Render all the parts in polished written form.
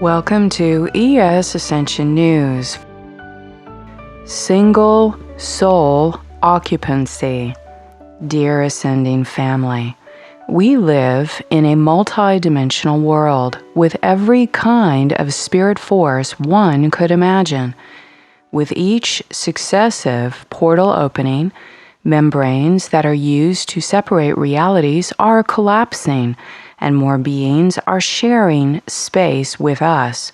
Welcome to ES Ascension News. Single Soul Occupancy. Dear Ascending Family, we live in a multi-dimensional world with every kind of spirit force one could imagine. With each successive portal opening, membranes that are used to separate realities are collapsing, and more beings are sharing space with us.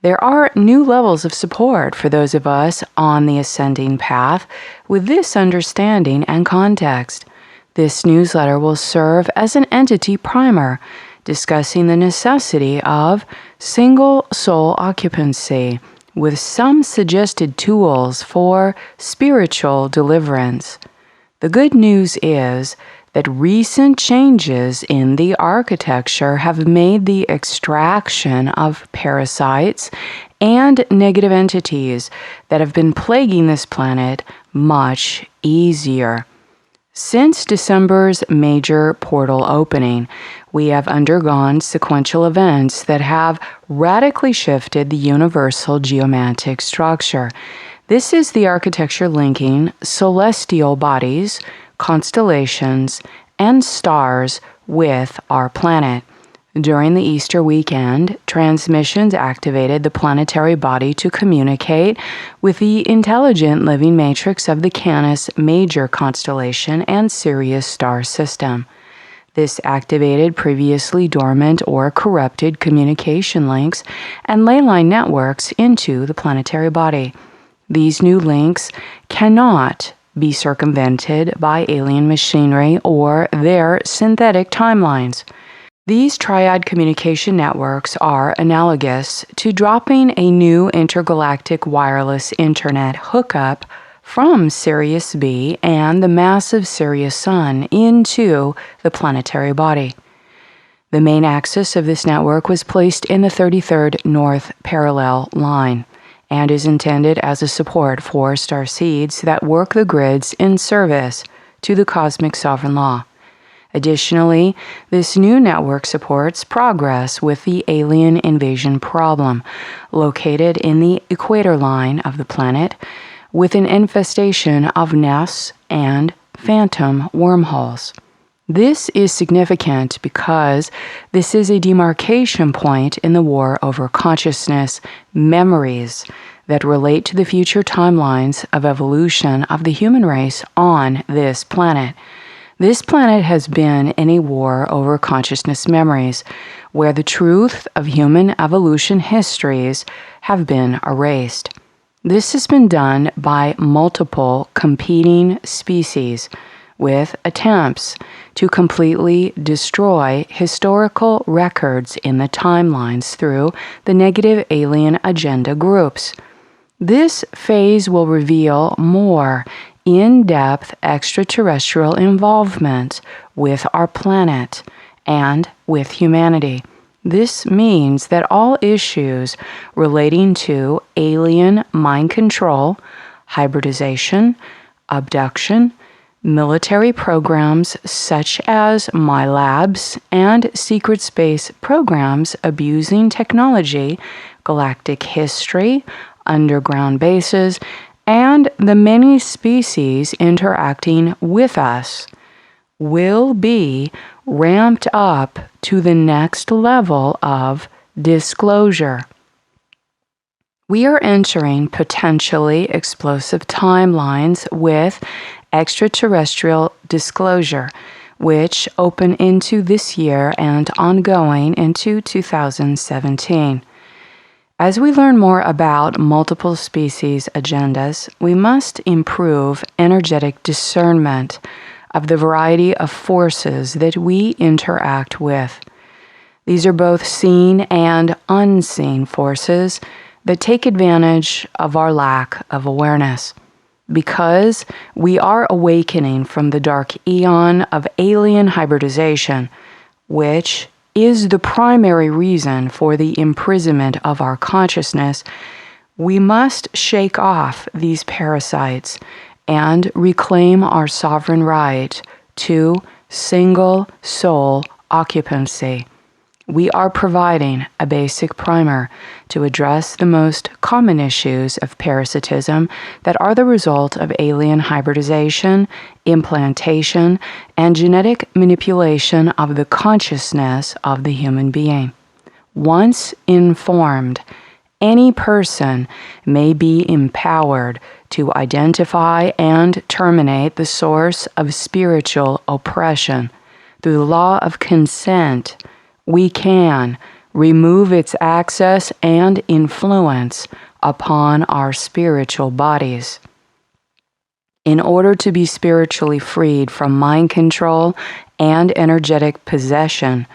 There are new levels of support for those of us on the ascending path with this understanding and context. This newsletter will serve as an entity primer, discussing the necessity of single soul occupancy with some suggested tools for spiritual deliverance. The good news is that recent changes in the architecture have made the extraction of parasites and negative entities that have been plaguing this planet much easier. Since December's major portal opening, we have undergone sequential events that have radically shifted the universal geomantic structure. This is the architecture linking celestial bodies, constellations, and stars with our planet. During the Easter weekend, transmissions activated the planetary body to communicate with the intelligent living matrix of the Canis Major constellation and Sirius star system. This activated previously dormant or corrupted communication links and ley line networks into the planetary body. These new links cannot be circumvented by alien machinery or their synthetic timelines. These triad communication networks are analogous to dropping a new intergalactic wireless internet hookup from Sirius B and the massive Sirius Sun into the planetary body. The main axis of this network was placed in the 33rd North Parallel line and is intended as a support for starseeds that work the grids in service to the cosmic sovereign law. Additionally, this new network supports progress with the alien invasion problem, located in the equator line of the planet, with an infestation of nests and phantom wormholes. This is significant because this is a demarcation point in the war over consciousness memories that relate to the future timelines of evolution of the human race on this planet. This planet has been in a war over consciousness memories, where the truth of human evolution histories have been erased. This has been done by multiple competing species, with attempts to completely destroy historical records in the timelines through the negative alien agenda groups. This phase will reveal more in-depth extraterrestrial involvement with our planet and with humanity. This means that all issues relating to alien mind control, hybridization, abduction, military programs such as MILABs and secret space programs abusing technology, galactic history, underground bases, and the many species interacting with us will be ramped up to the next level of disclosure. We are entering potentially explosive timelines with extraterrestrial disclosure, which open into this year and ongoing into 2017. As we learn more about multiple species agendas, we must improve energetic discernment of the variety of forces that we interact with. These are both seen and unseen forces that take advantage of our lack of awareness. Because we are awakening from the dark eon of alien hybridization, which is the primary reason for the imprisonment of our consciousness, we must shake off these parasites and reclaim our sovereign right to single soul occupancy. We are providing a basic primer to address the most common issues of parasitism that are the result of alien hybridization, implantation, and genetic manipulation of the consciousness of the human being. Once informed, any person may be empowered to identify and terminate the source of spiritual oppression. Through the law of consent, we can remove its access and influence upon our spiritual bodies. In order to be spiritually freed from mind control and energetic possession,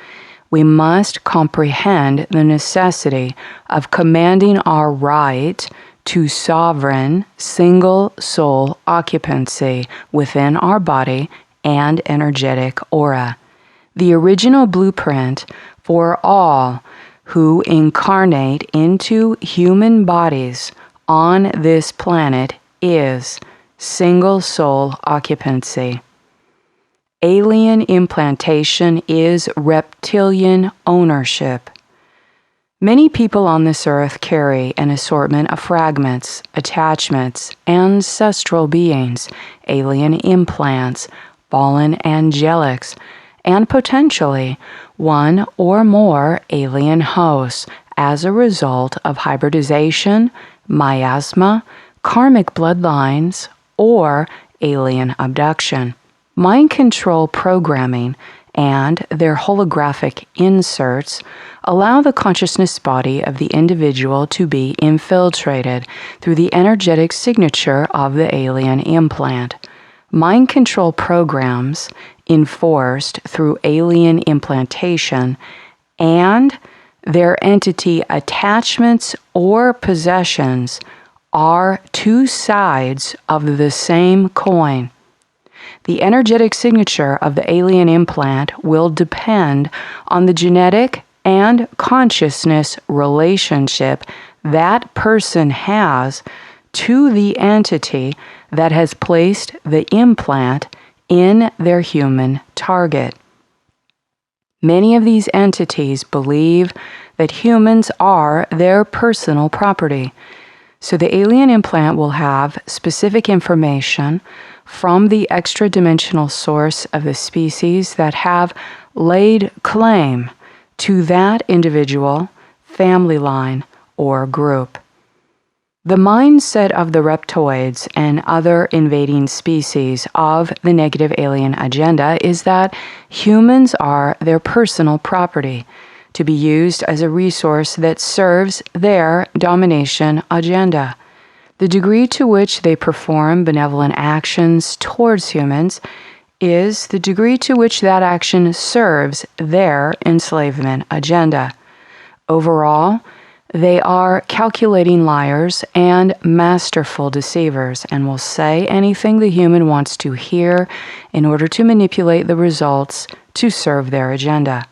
we must comprehend the necessity of commanding our right to sovereign single soul occupancy within our body and energetic aura. The original blueprint for all who incarnate into human bodies on this planet is single soul occupancy. Alien implantation is reptilian ownership. Many people on this earth carry an assortment of fragments, attachments, ancestral beings, alien implants, fallen angelics, and potentially one or more alien hosts as a result of hybridization, miasma, karmic bloodlines, or alien abduction. Mind control programming and their holographic inserts allow the consciousness body of the individual to be infiltrated through the energetic signature of the alien implant. Mind control programs enforced through alien implantation and their entity attachments or possessions are two sides of the same coin. The energetic signature of the alien implant will depend on the genetic and consciousness relationship that person has to the entity that has placed the implant in their human target. Many of these entities believe that humans are their personal property, so the alien implant will have specific information from the extra-dimensional source of the species that have laid claim to that individual, family line, or group. The mindset of the reptoids and other invading species of the negative alien agenda is that humans are their personal property, to be used as a resource that serves their domination agenda. The degree to which they perform benevolent actions towards humans is the degree to which that action serves their enslavement agenda. Overall, they are calculating liars and masterful deceivers and will say anything the human wants to hear in order to manipulate the results to serve their agenda.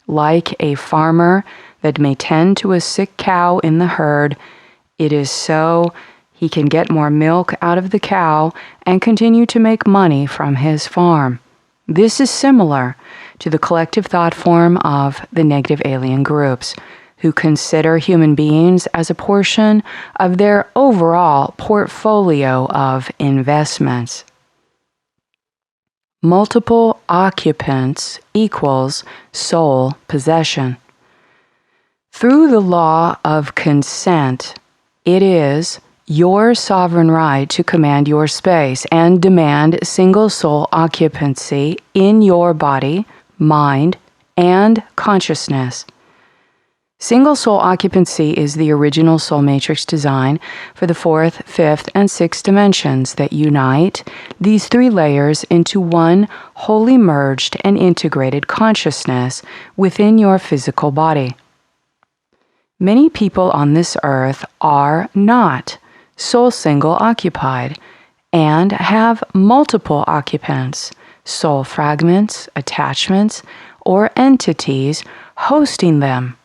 Like a farmer that may tend to a sick cow in the herd, it is so he can get more milk out of the cow and continue to make money from his farm. This is similar to the collective thought form of the negative alien groups, who consider human beings as a portion of their overall portfolio of investments. Multiple occupants equals soul possession. Through the law of consent, it is your sovereign right to command your space and demand single soul occupancy in your body, mind, and consciousness. Single soul occupancy is the original soul matrix design for the fourth, fifth, and sixth dimensions that unite these three layers into one wholly merged and integrated consciousness within your physical body. Many people on this earth are not soul single occupied and have multiple occupants, soul fragments, attachments, or entities hosting them.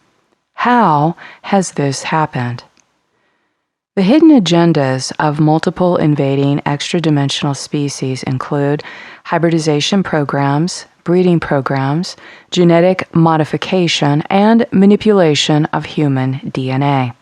How has this happened? The hidden agendas of multiple invading extra-dimensional species include hybridization programs, breeding programs, genetic modification, and manipulation of human DNA.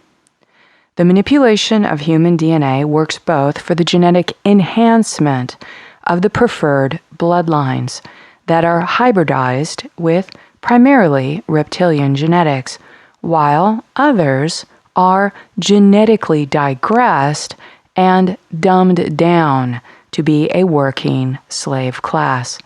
The manipulation of human DNA works both for the genetic enhancement of the preferred bloodlines that are hybridized with primarily reptilian genetics, while others are genetically digressed and dumbed down to be a working slave class.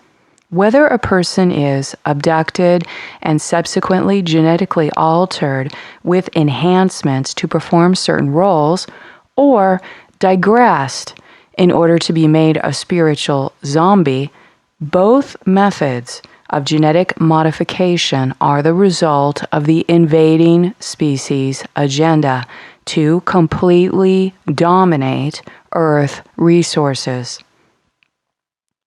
Whether a person is abducted and subsequently genetically altered with enhancements to perform certain roles, or digressed in order to be made a spiritual zombie, both methods of genetic modification are the result of the invading species agenda to completely dominate Earth resources.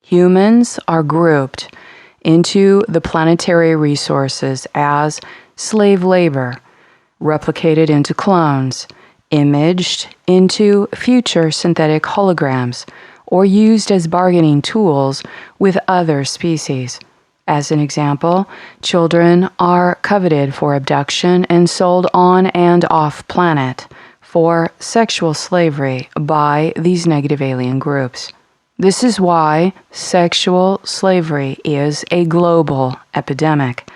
Humans are grouped into the planetary resources as slave labor, replicated into clones, imaged into future synthetic holograms, or used as bargaining tools with other species. As an example, children are coveted for abduction and sold on and off planet for sexual slavery by these negative alien groups. This is why sexual slavery is a global epidemic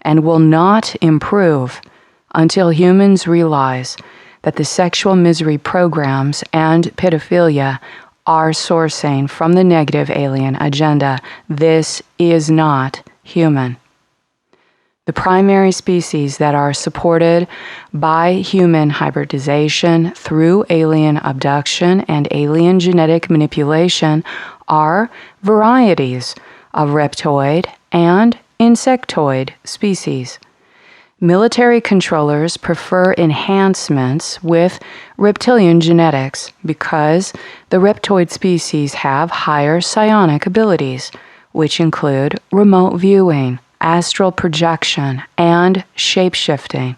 and will not improve until humans realize that the sexual misery programs and pedophilia are sourcing from the negative alien agenda. This is not human. The primary species that are supported by human hybridization through alien abduction and alien genetic manipulation are varieties of reptoid and insectoid species. Military controllers prefer enhancements with reptilian genetics because the reptoid species have higher psionic abilities, which include remote viewing, astral projection, and shape-shifting.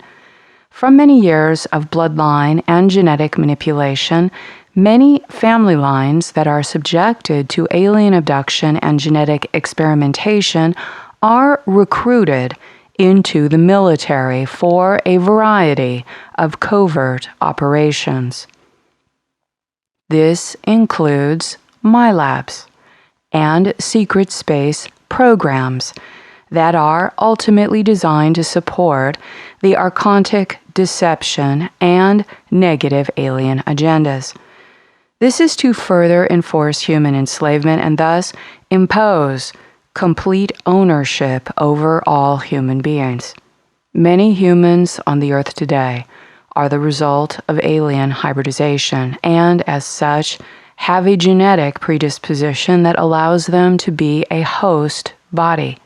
From many years of bloodline and genetic manipulation, many family lines that are subjected to alien abduction and genetic experimentation are recruited into the military for a variety of covert operations. This includes MILABs and secret space programs that are ultimately designed to support the archontic deception and negative alien agendas. This is to further enforce human enslavement and thus impose complete ownership over all human beings. Many humans on the earth today are the result of alien hybridization and, as such, have a genetic predisposition that allows them to be a host body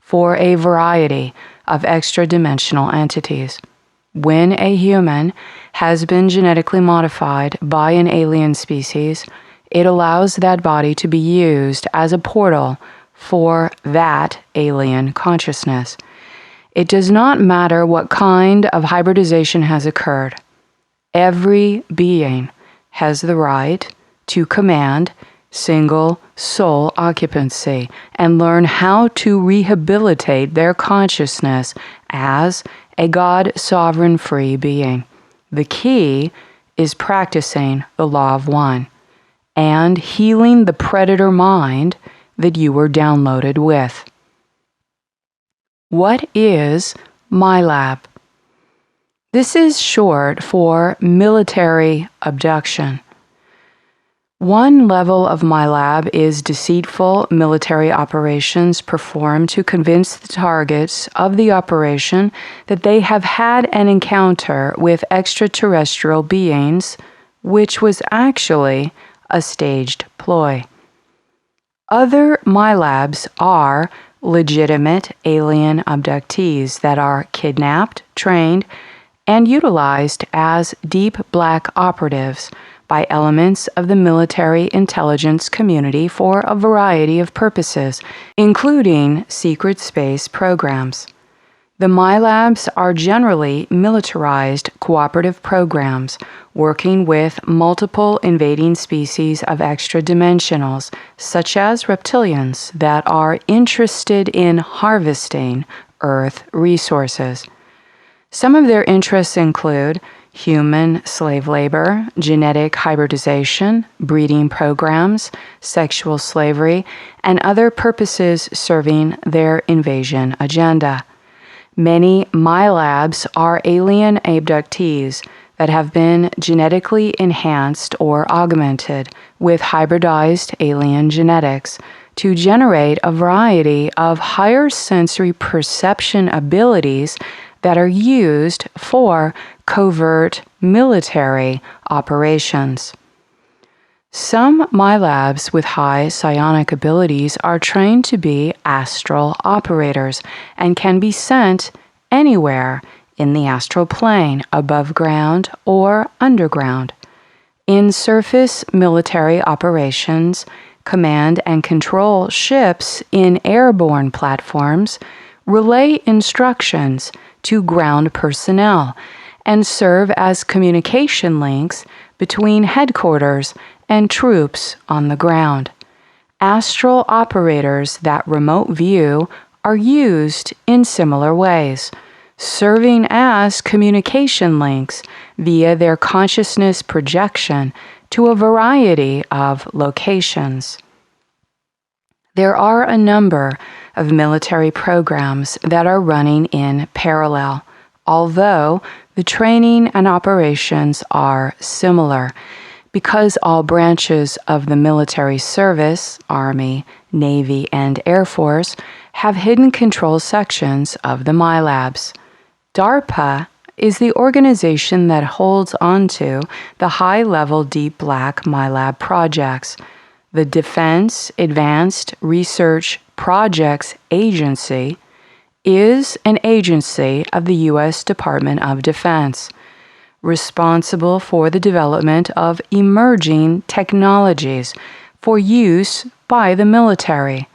for a variety of extra-dimensional entities. When a human has been genetically modified by an alien species, it allows that body to be used as a portal for that alien consciousness. It does not matter what kind of hybridization has occurred. Every being has the right to command single soul occupancy and learn how to rehabilitate their consciousness as a God sovereign free being. The key is practicing the law of one and healing the predator mind that you were downloaded with. What is MILAB? This is short for military abduction. One level of MILAB is deceitful military operations performed to convince the targets of the operation that they have had an encounter with extraterrestrial beings, which was actually a staged ploy. Other MILABs are legitimate alien abductees that are kidnapped, trained, and utilized as deep black operatives by elements of the military intelligence community for a variety of purposes, including secret space programs. The MILABs are generally militarized cooperative programs working with multiple invading species of extra-dimensionals, such as reptilians, that are interested in harvesting Earth resources. Some of their interests include human slave labor, genetic hybridization, breeding programs, sexual slavery, and other purposes serving their invasion agenda. Many MILABs are alien abductees that have been genetically enhanced or augmented with hybridized alien genetics to generate a variety of higher sensory perception abilities that are used for covert military operations. Some MILABs with high psionic abilities are trained to be astral operators and can be sent anywhere in the astral plane, above ground or underground. In surface military operations, command and control ships in airborne platforms, relay instructions to ground personnel, and serve as communication links between headquarters and troops on the ground. Astral operators that remote view are used in similar ways, serving as communication links via their consciousness projection to a variety of locations. There are a number of military programs that are running in parallel, although the training and operations are similar, because all branches of the military service, Army, Navy, and Air Force, have hidden control sections of the MILABs. DARPA is the organization that holds onto the high-level deep black MILAB projects. The Defense Advanced Research Projects Agency is an agency of the U.S. Department of Defense, responsible for the development of emerging technologies for use by the military.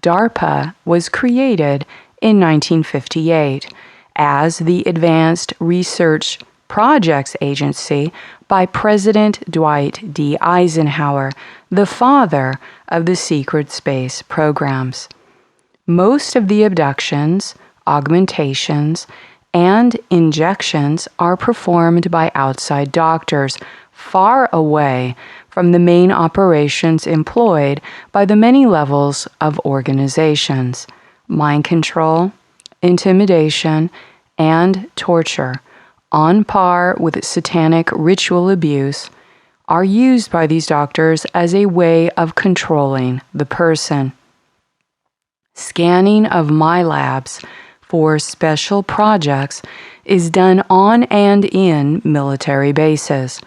DARPA was created in 1958 as the Advanced Research Projects Agency by President Dwight D. Eisenhower, the father of the secret space programs. Most of the abductions, augmentations, and injections are performed by outside doctors far away from the main operations employed by the many levels of organizations. Mind control, intimidation, and torture, on par with satanic ritual abuse, are used by these doctors as a way of controlling the person. Scanning of MILABs for special projects is done on and in military bases.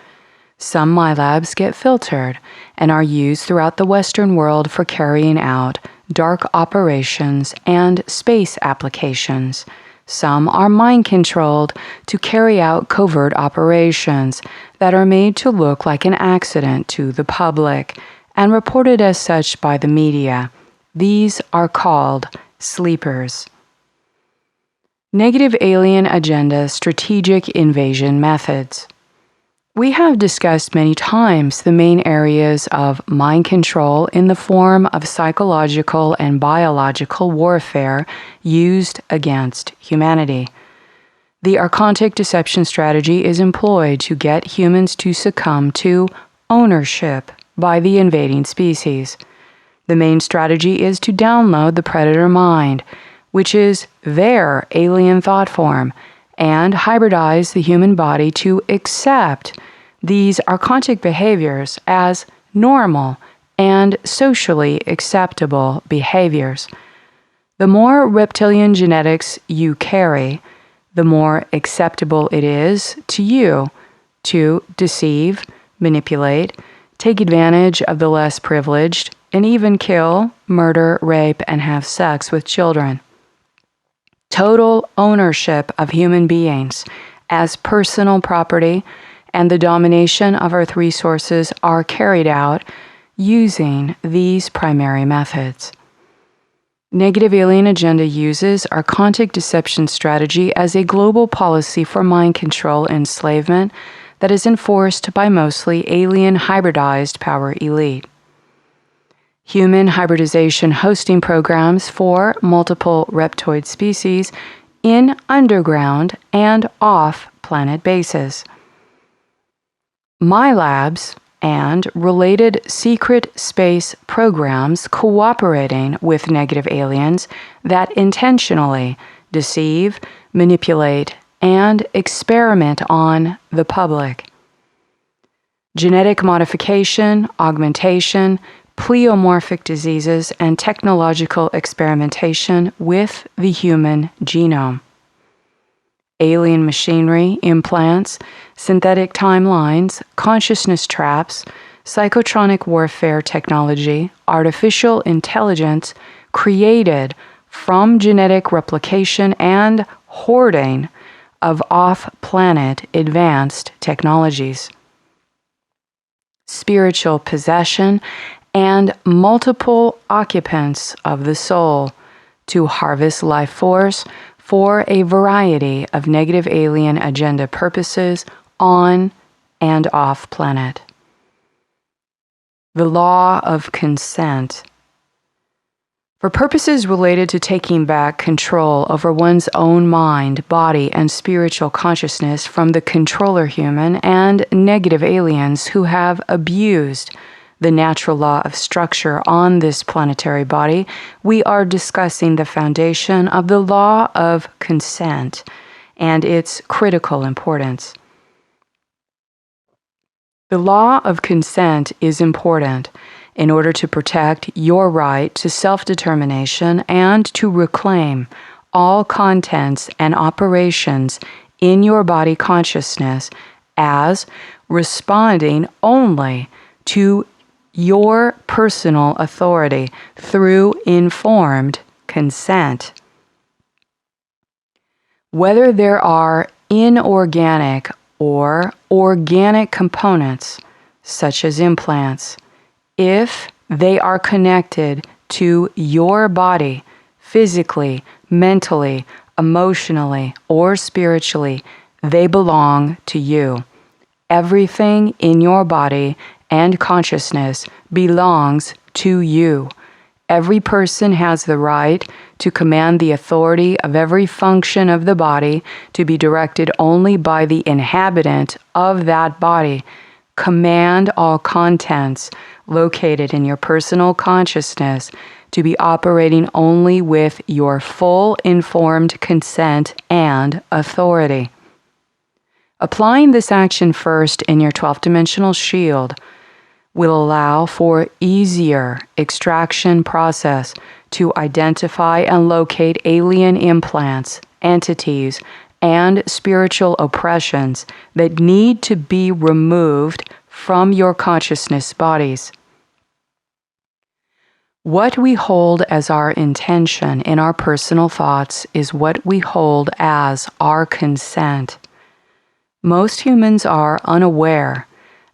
Some MILABs get filtered and are used throughout the Western world for carrying out dark operations and space applications. Some are mind-controlled to carry out covert operations that are made to look like an accident to the public and reported as such by the media. These are called sleepers. Negative alien agenda strategic invasion methods. We have discussed many times the main areas of mind control in the form of psychological and biological warfare used against humanity. The archontic deception strategy is employed to get humans to succumb to ownership by the invading species. The main strategy is to download the predator mind, which is their alien thought form, and hybridize the human body to accept these archontic behaviors as normal and socially acceptable behaviors. The more reptilian genetics you carry, the more acceptable it is to you to deceive, manipulate, take advantage of the less privileged, and even kill, murder, rape, and have sex with children. Total ownership of human beings as personal property and the domination of Earth resources are carried out using these primary methods. Negative alien agenda uses archontic deception strategy as a global policy for mind control and enslavement that is enforced by mostly alien hybridized power elite. Human hybridization hosting programs for multiple reptoid species in underground and off-planet bases. MILABs and related secret space programs cooperating with negative aliens that intentionally deceive, manipulate, and experiment on the public. Genetic modification, augmentation, pleomorphic diseases, and technological experimentation with the human genome. Alien machinery, implants, synthetic timelines, consciousness traps, psychotronic warfare technology, artificial intelligence created from genetic replication and hoarding of off-planet advanced technologies. Spiritual possession and multiple occupants of the soul to harvest life force for a variety of negative alien agenda purposes on and off planet. The law of consent. For purposes related to taking back control over one's own mind, body, and spiritual consciousness from the controller human and negative aliens who have abused the natural law of structure on this planetary body, we are discussing the foundation of the law of consent and its critical importance. The law of consent is important in order to protect your right to self-determination and to reclaim all contents and operations in your body consciousness as responding only to your personal authority through informed consent. Whether there are inorganic or organic components, such as implants, if they are connected to your body physically, mentally, emotionally, or spiritually, they belong to you. Everything in your body and consciousness belongs to you. Every person has the right to command the authority of every function of the body to be directed only by the inhabitant of that body. Command all contents located in your personal consciousness to be operating only with your full informed consent and authority. Applying this action first in your 12th dimensional shield will allow for easier extraction process to identify and locate alien implants, entities, and spiritual oppressions that need to be removed from your consciousness bodies. What we hold as our intention in our personal thoughts is what we hold as our consent. Most humans are unaware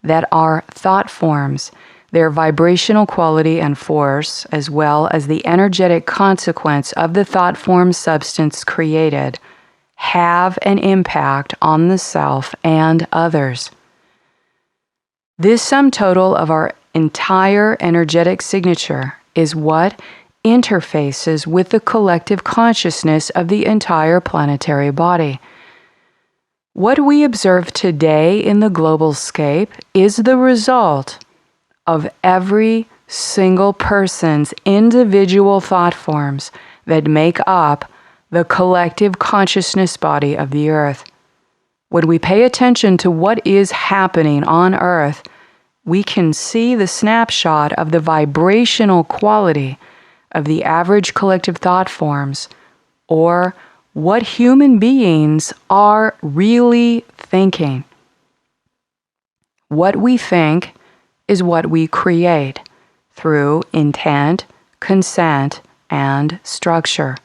that our thought forms, their vibrational quality and force, as well as the energetic consequence of the thought form substance created, have an impact on the self and others. This sum total of our entire energetic signature is what interfaces with the collective consciousness of the entire planetary body. What we observe today in the global scape is the result of every single person's individual thought forms that make up the collective consciousness body of the earth. When we pay attention to what is happening on earth, we can see the snapshot of the vibrational quality of the average collective thought forms, or what human beings are really thinking. What we think is what we create through intent, consent, and structure.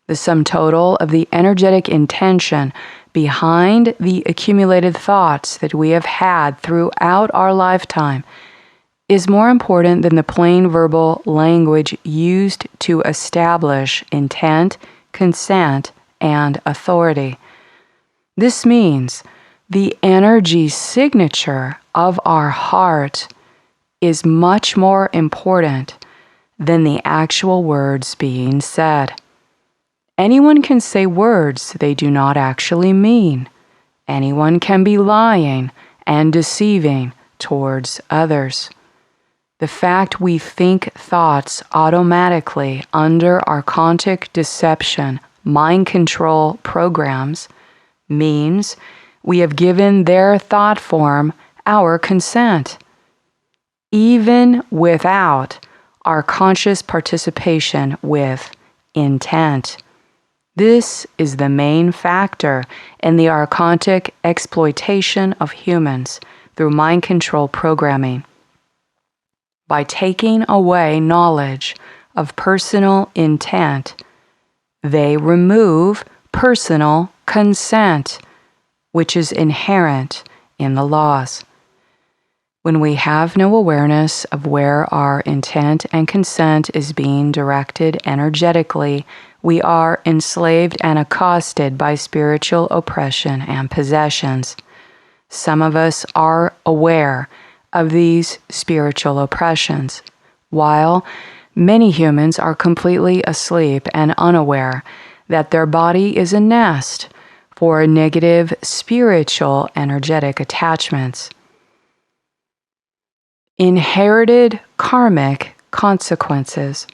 The sum total of the energetic intention behind the accumulated thoughts that we have had throughout our lifetime is more important than the plain verbal language used to establish intent, consent, and authority. This means the energy signature of our heart is much more important than the actual words being said. Anyone can say words they do not actually mean. Anyone can be lying and deceiving towards others. The fact we think thoughts automatically under archontic deception, mind control programs, means we have given their thought form our consent, even without our conscious participation with intent. This is the main factor in the archontic exploitation of humans through mind control programming. By taking away knowledge of personal intent, they remove personal consent, which is inherent in the laws. When we have no awareness of where our intent and consent is being directed energetically, we are enslaved and accosted by spiritual oppression and possessions. Some of us are aware of these spiritual oppressions, while many humans are completely asleep and unaware that their body is a nest for negative spiritual energetic attachments. Inherited karmic consequences.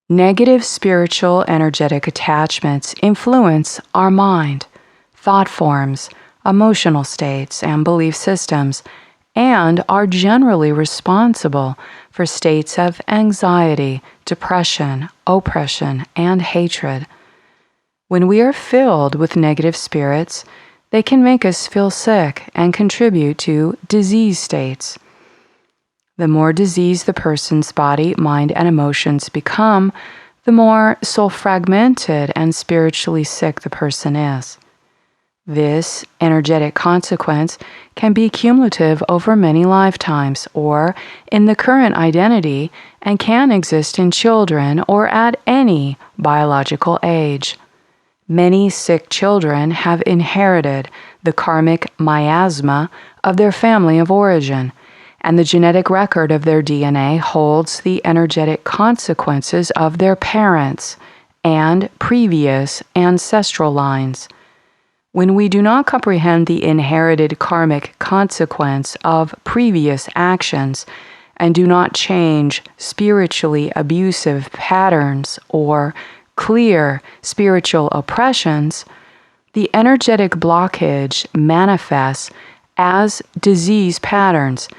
Negative spiritual energetic attachments influence our mind, thought forms, emotional states, and belief systems, and are generally responsible for states of anxiety, depression, oppression, and hatred. When we are filled with negative spirits, they can make us feel sick and contribute to disease states. The more diseased the person's body, mind, and emotions become, the more soul fragmented and spiritually sick the person is. This energetic consequence can be cumulative over many lifetimes or in the current identity and can exist in children or at any biological age. Many sick children have inherited the karmic miasma of their family of origin, and the genetic record of their DNA holds the energetic consequences of their parents and previous ancestral lines. When we do not comprehend the inherited karmic consequence of previous actions and do not change spiritually abusive patterns or clear spiritual oppressions, the energetic blockage manifests as disease patterns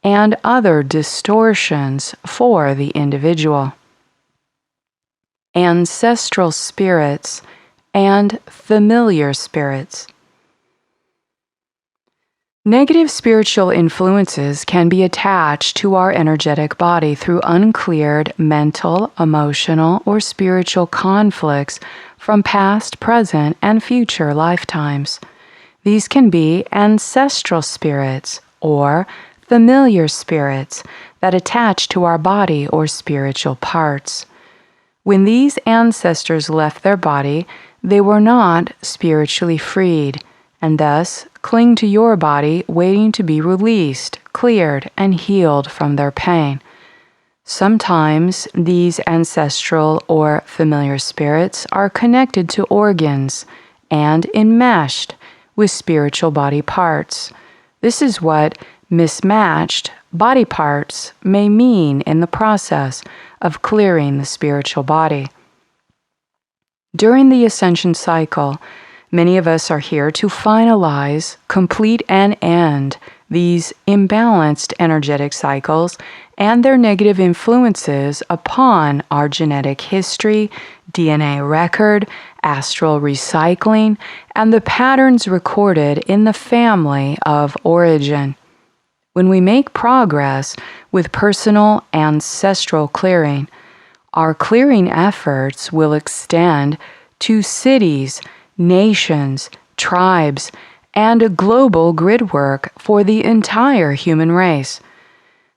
and other distortions for the individual. Ancestral spirits and familiar spirits. Negative spiritual influences can be attached to our energetic body through uncleared mental, emotional, or spiritual conflicts from past, present, and future lifetimes. These can be ancestral spirits or familiar spirits that attach to our body or spiritual parts. When these ancestors left their body, they were not spiritually freed, and thus cling to your body waiting to be released, cleared, and healed from their pain. Sometimes these ancestral or familiar spirits are connected to organs and enmeshed with spiritual body parts. This is what mismatched body parts may mean in the process of clearing the spiritual body. During the ascension cycle, many of us are here to finalize, complete, and end these imbalanced energetic cycles and their negative influences upon our genetic history, DNA record, astral recycling, and the patterns recorded in the family of origin. When we make progress with personal ancestral clearing, our clearing efforts will extend to cities, nations, tribes, and a global grid work for the entire human race.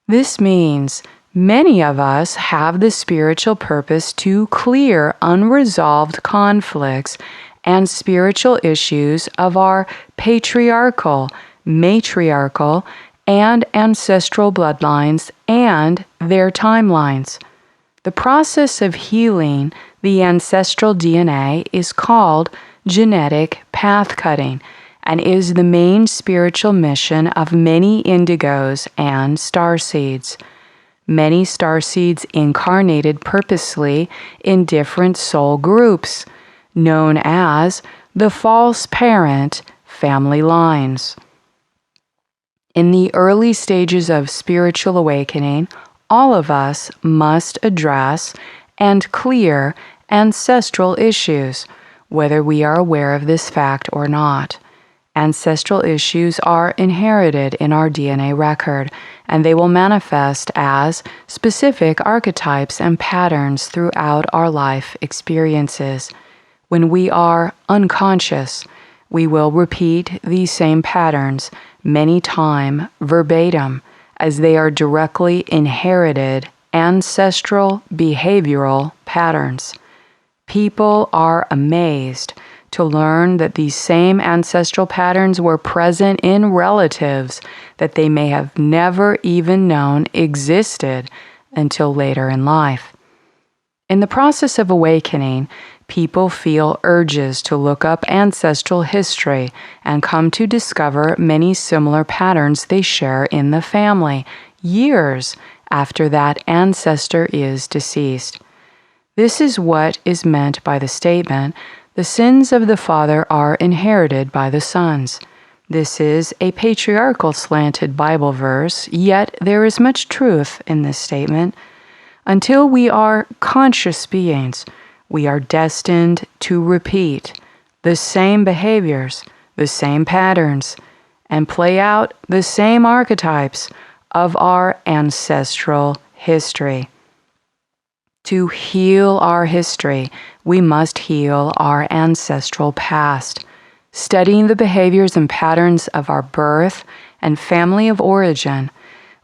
This means many of us have the spiritual purpose to clear unresolved conflicts and spiritual issues of our patriarchal, matriarchal, and ancestral bloodlines and their timelines. The process of healing the ancestral DNA is called genetic path cutting and is the main spiritual mission of many indigos and starseeds. Many starseeds incarnated purposely in different soul groups, known as the false parent family lines. In the early stages of spiritual awakening, all of us must address and clear ancestral issues, whether we are aware of this fact or not. Ancestral issues are inherited in our DNA record, and they will manifest as specific archetypes and patterns throughout our life experiences. When we are unconscious, we will repeat these same patterns many times verbatim, as they are directly inherited ancestral behavioral patterns. People are amazed to learn that these same ancestral patterns were present in relatives that they may have never even known existed until later in life. In the process of awakening, people feel urges to look up ancestral history and come to discover many similar patterns they share in the family, years after that ancestor is deceased. This is what is meant by the statement, "The sins of the father are inherited by the sons." This is a patriarchal slanted Bible verse, yet there is much truth in this statement. Until we are conscious beings, we are destined to repeat the same behaviors, the same patterns, and play out the same archetypes of our ancestral history. To heal our history, we must heal our ancestral past. Studying the behaviors and patterns of our birth and family of origin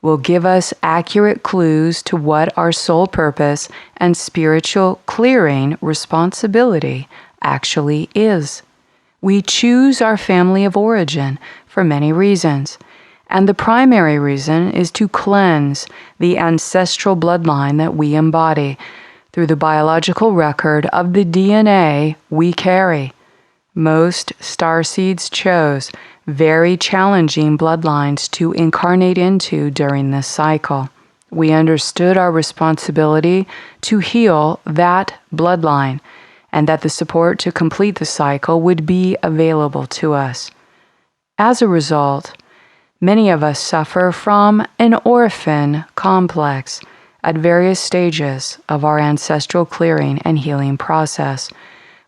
will give us accurate clues to what our soul purpose and spiritual clearing responsibility actually is. We choose our family of origin for many reasons, and the primary reason is to cleanse the ancestral bloodline that we embody through the biological record of the DNA we carry. Most starseeds chose very challenging bloodlines to incarnate into during this cycle. We understood our responsibility to heal that bloodline and that the support to complete the cycle would be available to us. As a result, many of us suffer from an orphan complex at various stages of our ancestral clearing and healing process.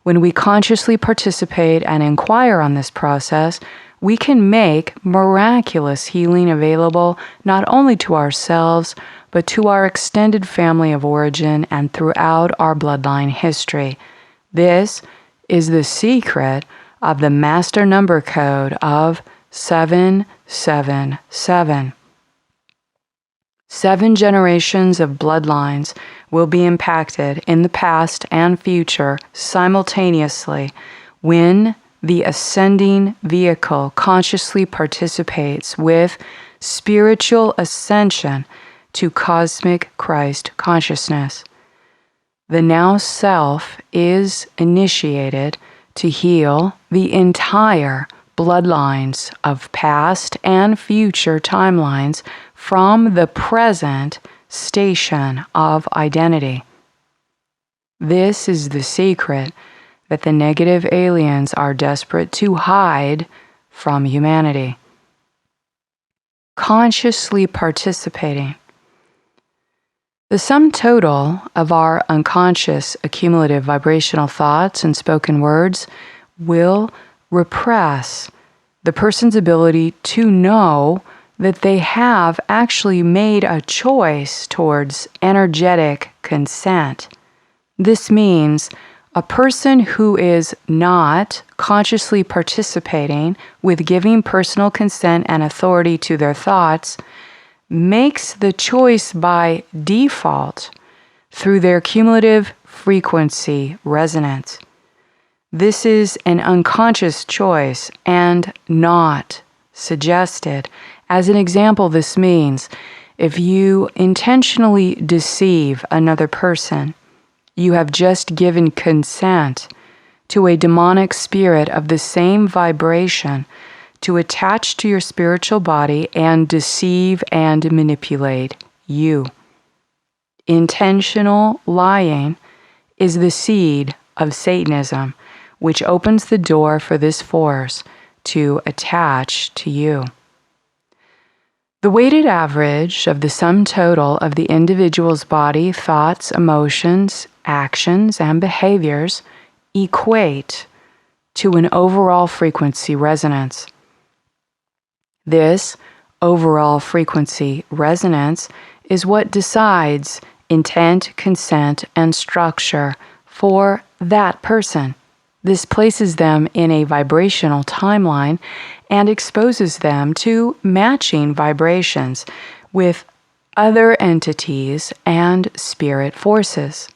When we consciously participate and inquire on this process, we can make miraculous healing available not only to ourselves, but to our extended family of origin and throughout our bloodline history. This is the secret of the master number code of 777. 7 generations of bloodlines will be impacted in the past and future simultaneously when the ascending vehicle consciously participates with spiritual ascension to cosmic Christ consciousness. The now self is initiated to heal the entire bloodlines of past and future timelines from the present station of identity. This is the secret that the negative aliens are desperate to hide from humanity. Consciously participating. The sum total of our unconscious accumulative vibrational thoughts and spoken words will repress the person's ability to know that they have actually made a choice towards energetic consent. This means a person who is not consciously participating with giving personal consent and authority to their thoughts makes the choice by default through their cumulative frequency resonance. This is an unconscious choice and not suggested. As an example, this means if you intentionally deceive another person, you have just given consent to a demonic spirit of the same vibration to attach to your spiritual body and deceive and manipulate you. Intentional lying is the seed of Satanism, which opens the door for this force to attach to you. The weighted average of the sum total of the individual's body, thoughts, emotions, actions, and behaviors equate to an overall frequency resonance. This overall frequency resonance is what decides intent, consent, and structure for that person. This places them in a vibrational timeline and exposes them to matching vibrations with other entities and spirit forces.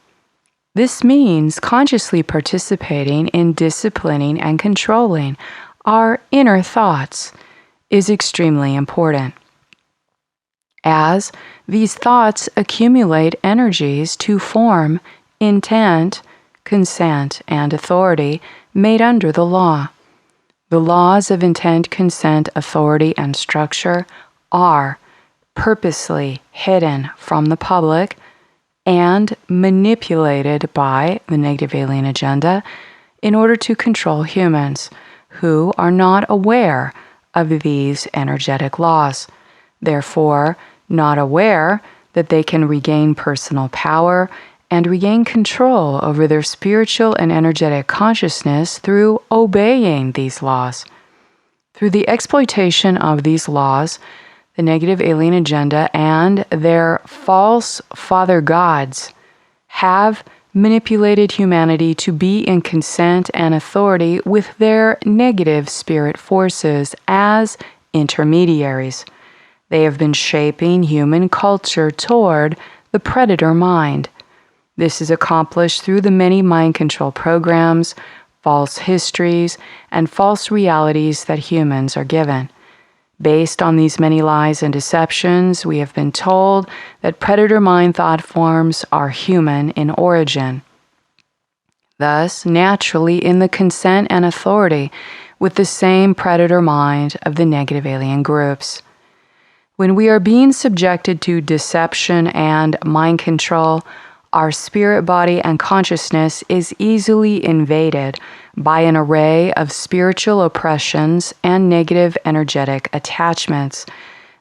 This means consciously participating in disciplining and controlling our inner thoughts is extremely important. As these thoughts accumulate energies to form intent, consent, and authority made under the law. The laws of intent, consent, authority, and structure are purposely hidden from the public and manipulated by the negative alien agenda in order to control humans who are not aware of these energetic laws, therefore not aware that they can regain personal power and regain control over their spiritual and energetic consciousness through obeying these laws. Through the exploitation of these laws, the negative alien agenda and their false father gods have manipulated humanity to be in consent and authority with their negative spirit forces as intermediaries. They have been shaping human culture toward the predator mind. This is accomplished through the many mind control programs, false histories, and false realities that humans are given. Based on these many lies and deceptions, we have been told that predator mind thought forms are human in origin. Thus, naturally in the consent and authority with the same predator mind of the negative alien groups. When we are being subjected to deception and mind control, our spirit, body, and consciousness is easily invaded by an array of spiritual oppressions and negative energetic attachments.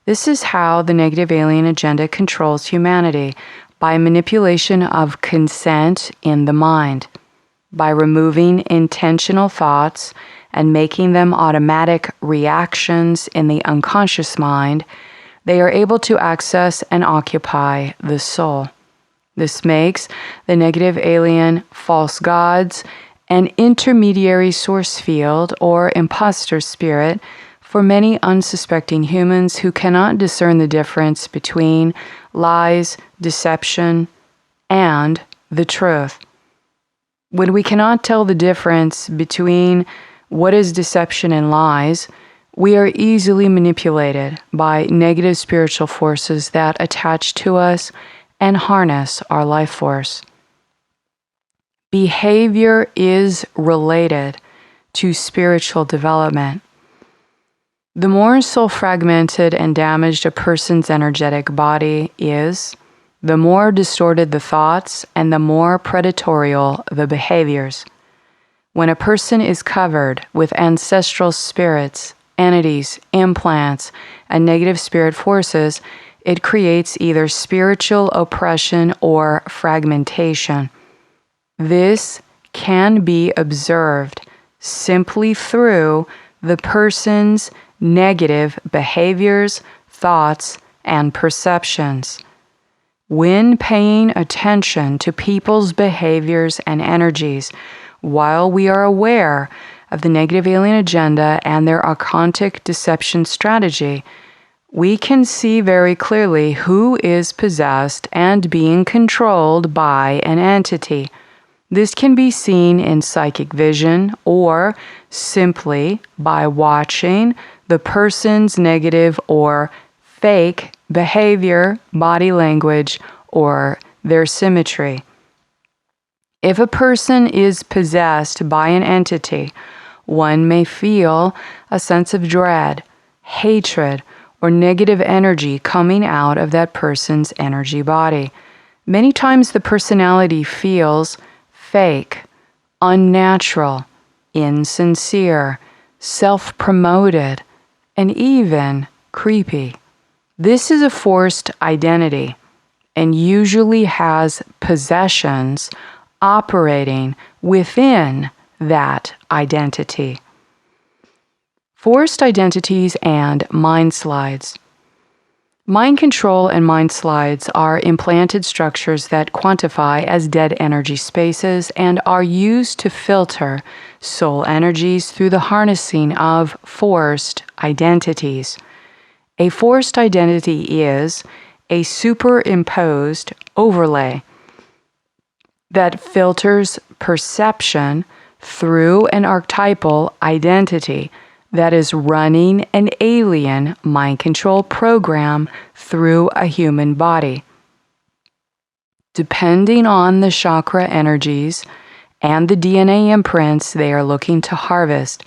This is how the negative alien agenda controls humanity, by manipulation of consent in the mind. By removing intentional thoughts and making them automatic reactions in the unconscious mind, they are able to access and occupy the soul. This makes the negative alien false gods an intermediary source field or imposter spirit for many unsuspecting humans who cannot discern the difference between lies, deception, and the truth. When we cannot tell the difference between what is deception and lies, we are easily manipulated by negative spiritual forces that attach to us and harness our life force. Behavior is related to spiritual development. The more soul fragmented and damaged a person's energetic body is, the more distorted the thoughts and the more predatorial the behaviors. When a person is covered with ancestral spirits, entities, implants, and negative spirit forces, it creates either spiritual oppression or fragmentation. This can be observed simply through the person's negative behaviors, thoughts, and perceptions. When paying attention to people's behaviors and energies, while we are aware of the negative alien agenda and their occultic deception strategy, we can see very clearly who is possessed and being controlled by an entity. This can be seen in psychic vision or simply by watching the person's negative or fake behavior, body language, or their symmetry. If a person is possessed by an entity, one may feel a sense of dread, hatred, or negative energy coming out of that person's energy body. Many times the personality feels fake, unnatural, insincere, self-promoted, and even creepy. This is a forced identity and usually has possessions operating within that identity. Forced identities and mind slides. Mind control and mind slides are implanted structures that quantify as dead energy spaces and are used to filter soul energies through the harnessing of forced identities. A forced identity is a superimposed overlay that filters perception through an archetypal identity that is running an alien mind control program through a human body. Depending on the chakra energies and the DNA imprints they are looking to harvest,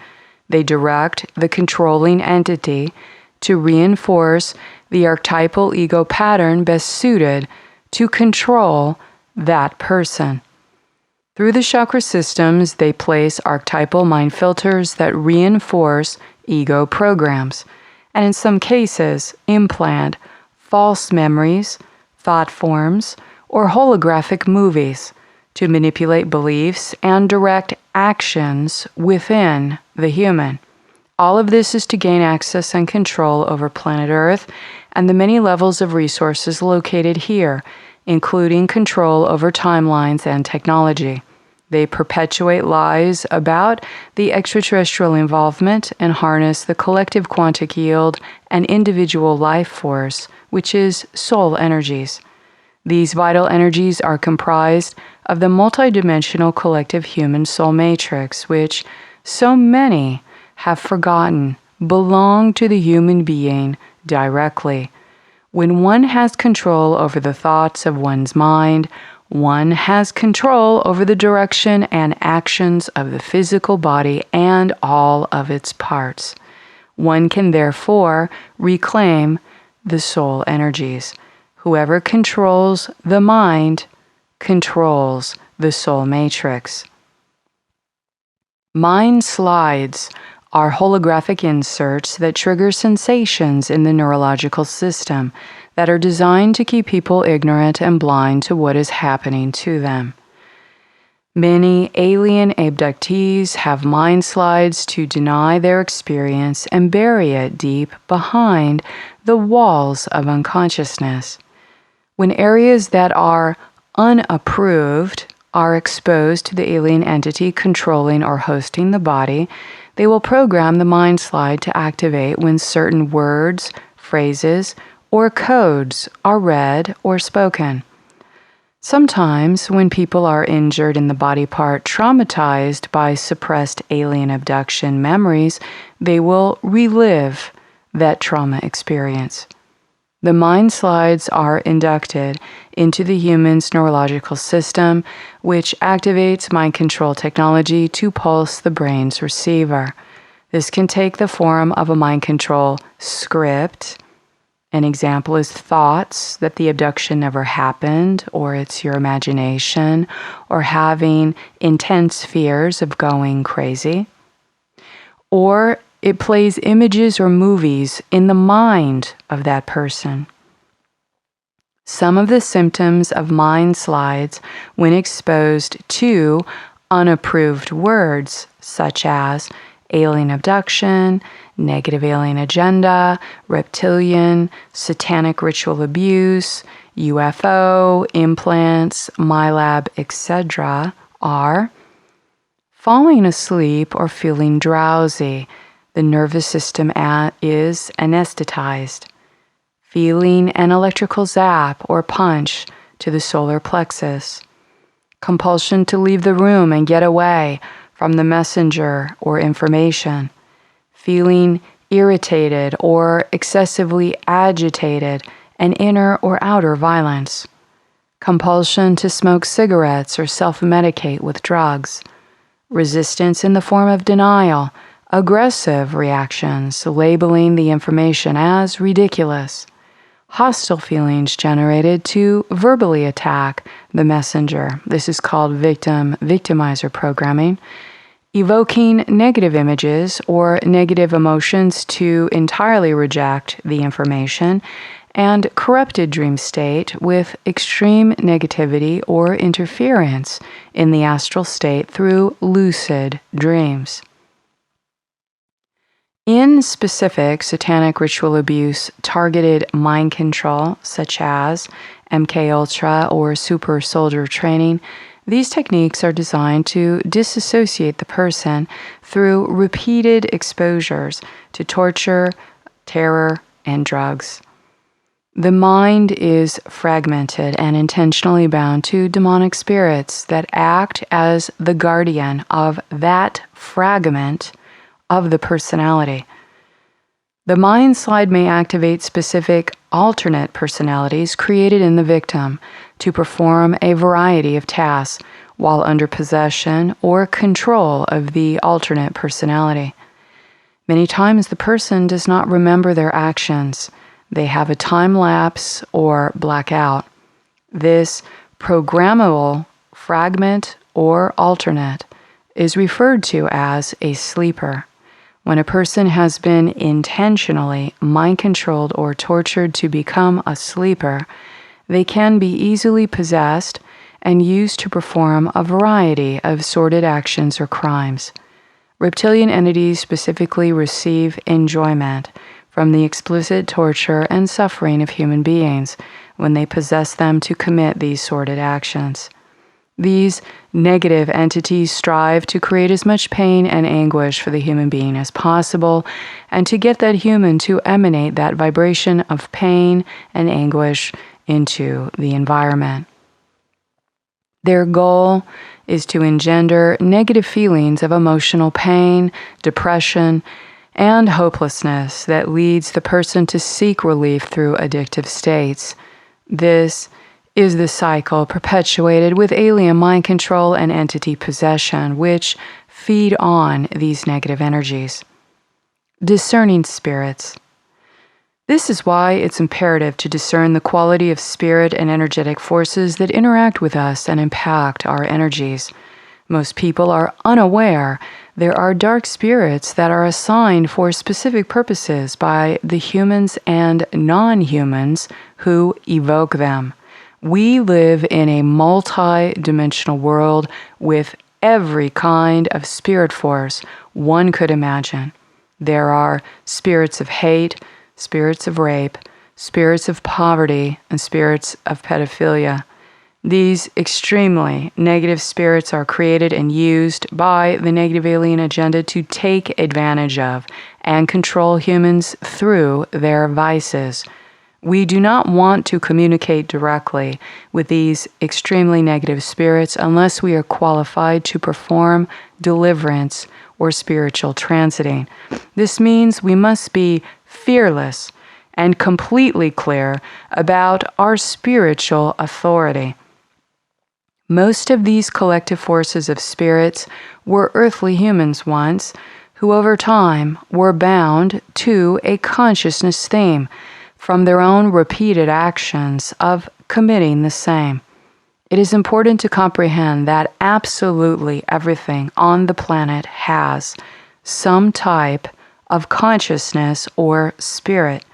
they direct the controlling entity to reinforce the archetypal ego pattern best suited to control that person. Through the chakra systems, they place archetypal mind filters that reinforce ego programs, and in some cases, implant false memories, thought forms, or holographic movies to manipulate beliefs and direct actions within the human. All of this is to gain access and control over planet Earth and the many levels of resources located here, including control over timelines and technology. They perpetuate lies about the extraterrestrial involvement and harness the collective quantic yield and individual life force, which is soul energies. These vital energies are comprised of the multidimensional collective human soul matrix, which so many have forgotten belong to the human being directly. When one has control over the thoughts of one's mind, one has control over the direction and actions of the physical body and all of its parts. One can therefore reclaim the soul energies. Whoever controls the mind controls the soul matrix. Mind slides are holographic inserts that trigger sensations in the neurological system that are designed to keep people ignorant and blind to what is happening to them. Many alien abductees have mind slides to deny their experience and bury it deep behind the walls of unconsciousness. When areas that are unapproved are exposed to the alien entity controlling or hosting the body, they will program the mind slide to activate when certain words, phrases, or codes are read or spoken. Sometimes, when people are injured in the body part, traumatized by suppressed alien abduction memories, they will relive that trauma experience. The mind slides are inducted into the human's neurological system, which activates mind control technology to pulse the brain's receiver. This can take the form of a mind control script. An example is thoughts that the abduction never happened, or it's your imagination, or having intense fears of going crazy. Or it plays images or movies in the mind of that person. Some of the symptoms of mind slides when exposed to unapproved words, such as alien abduction, negative alien agenda, reptilian, satanic ritual abuse, UFO, implants, MILAB, etc., are falling asleep or feeling drowsy. The nervous system is anesthetized. feeling an electrical zap or punch to the solar plexus, compulsion to leave the room and get away from the messenger or information, feeling irritated or excessively agitated, and inner or outer violence, compulsion to smoke cigarettes or self-medicate with drugs, resistance in the form of denial, aggressive reactions, labeling the information as ridiculous, hostile feelings generated to verbally attack the messenger. This is called victim-victimizer programming, evoking negative images or negative emotions to entirely reject the information, and corrupted dream state with extreme negativity or interference in the astral state through lucid dreams. In specific satanic ritual abuse targeted mind control, such as MK Ultra or super soldier training, these techniques are designed to disassociate the person through repeated exposures to torture, terror, and drugs. The mind is fragmented and intentionally bound to demonic spirits that act as the guardian of that fragment of the personality. The mind slide may activate specific alternate personalities created in the victim to perform a variety of tasks while under possession or control of the alternate personality. Many times the person does not remember their actions. They have a time lapse or blackout. This programmable fragment or alternate is referred to as a sleeper. When a person has been intentionally mind-controlled or tortured to become a sleeper, they can be easily possessed and used to perform a variety of sordid actions or crimes. Reptilian entities specifically receive enjoyment from the explicit torture and suffering of human beings when they possess them to commit these sordid actions. These negative entities strive to create as much pain and anguish for the human being as possible, and to get that human to emanate that vibration of pain and anguish into the environment. Their goal is to engender negative feelings of emotional pain, depression, and hopelessness that leads the person to seek relief through addictive states. This is the cycle perpetuated with alien mind control and entity possession, which feed on these negative energies. Discerning spirits. This is why it's imperative to discern the quality of spirit and energetic forces that interact with us and impact our energies. Most people are unaware there are dark spirits that are assigned for specific purposes by the humans and non-humans who evoke them. We live in a multi-dimensional world with every kind of spirit force one could imagine. There are spirits of hate, spirits of rape, spirits of poverty, and spirits of pedophilia. These extremely negative spirits are created and used by the negative alien agenda to take advantage of and control humans through their vices. We do not want to communicate directly with these extremely negative spirits unless we are qualified to perform deliverance or spiritual transiting. This means we must be fearless and completely clear about our spiritual authority. Most of these collective forces of spirits were earthly humans once, who over time were bound to a consciousness theme from their own repeated actions of committing the same. It is important to comprehend that absolutely everything on the planet has some type of consciousness or spirit.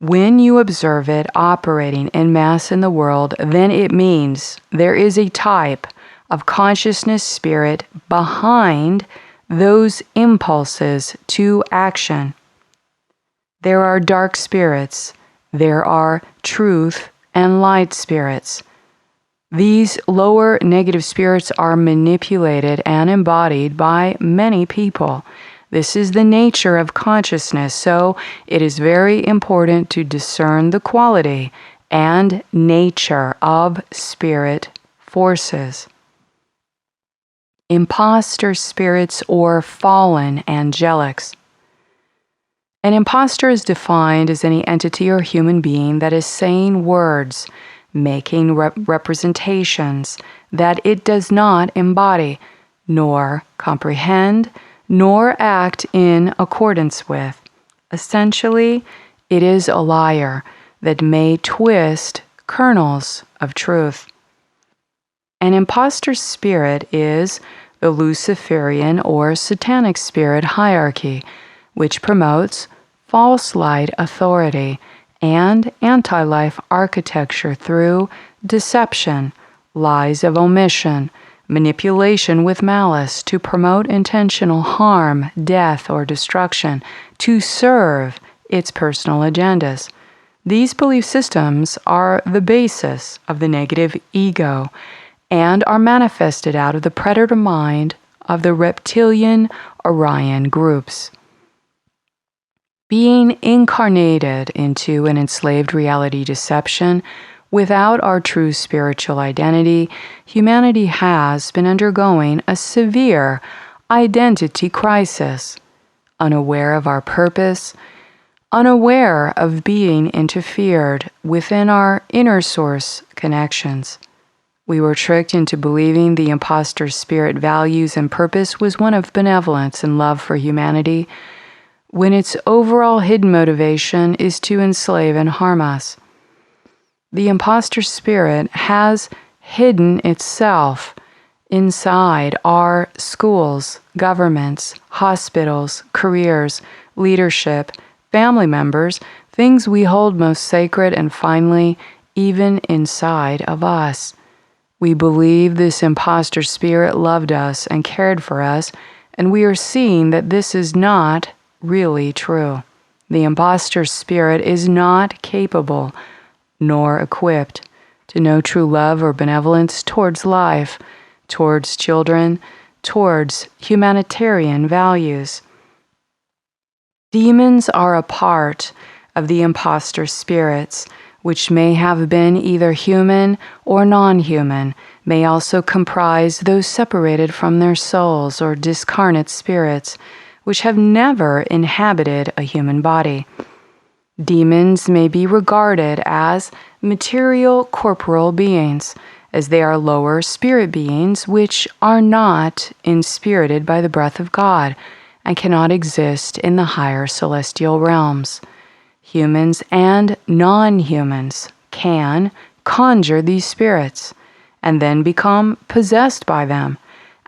When you observe it operating en masse in the world, then it means there is a type of consciousness spirit behind those impulses to action. There are dark spirits. There are truth and light spirits. These lower negative spirits are manipulated and embodied by many people. This is the nature of consciousness, so it is very important to discern the quality and nature of spirit forces. Imposter spirits or fallen angelics. An imposter is defined as any entity or human being that is saying words, making representations that it does not embody, nor comprehend, nor act in accordance with. Essentially, it is a liar that may twist kernels of truth. An imposter spirit is the Luciferian or Satanic spirit hierarchy, which promotes false light authority and anti-life architecture through deception, lies of omission, manipulation with malice to promote intentional harm, death, or destruction to serve its personal agendas. These belief systems are the basis of the negative ego and are manifested out of the predator mind of the reptilian Orion groups. Being incarnated into an enslaved reality deception without our true spiritual identity, humanity has been undergoing a severe identity crisis, unaware of our purpose, unaware of being interfered within our inner source connections. We were tricked into believing the imposter spirit values and purpose was one of benevolence and love for humanity, when its overall hidden motivation is to enslave and harm us. The imposter spirit has hidden itself inside our schools, governments, hospitals, careers, leadership, family members, things we hold most sacred, and finally, even inside of us. We believe this imposter spirit loved us and cared for us, and we are seeing that this is not really true. The imposter spirit is not capable nor equipped to know true love or benevolence towards life, towards children, towards humanitarian values. Demons are a part of the imposter spirits, which may have been either human or non-human, may also comprise those separated from their souls or discarnate spirits, which have never inhabited a human body. Demons may be regarded as material corporal beings, as they are lower spirit beings which are not inspirited by the breath of God and cannot exist in the higher celestial realms. Humans and non-humans can conjure these spirits and then become possessed by them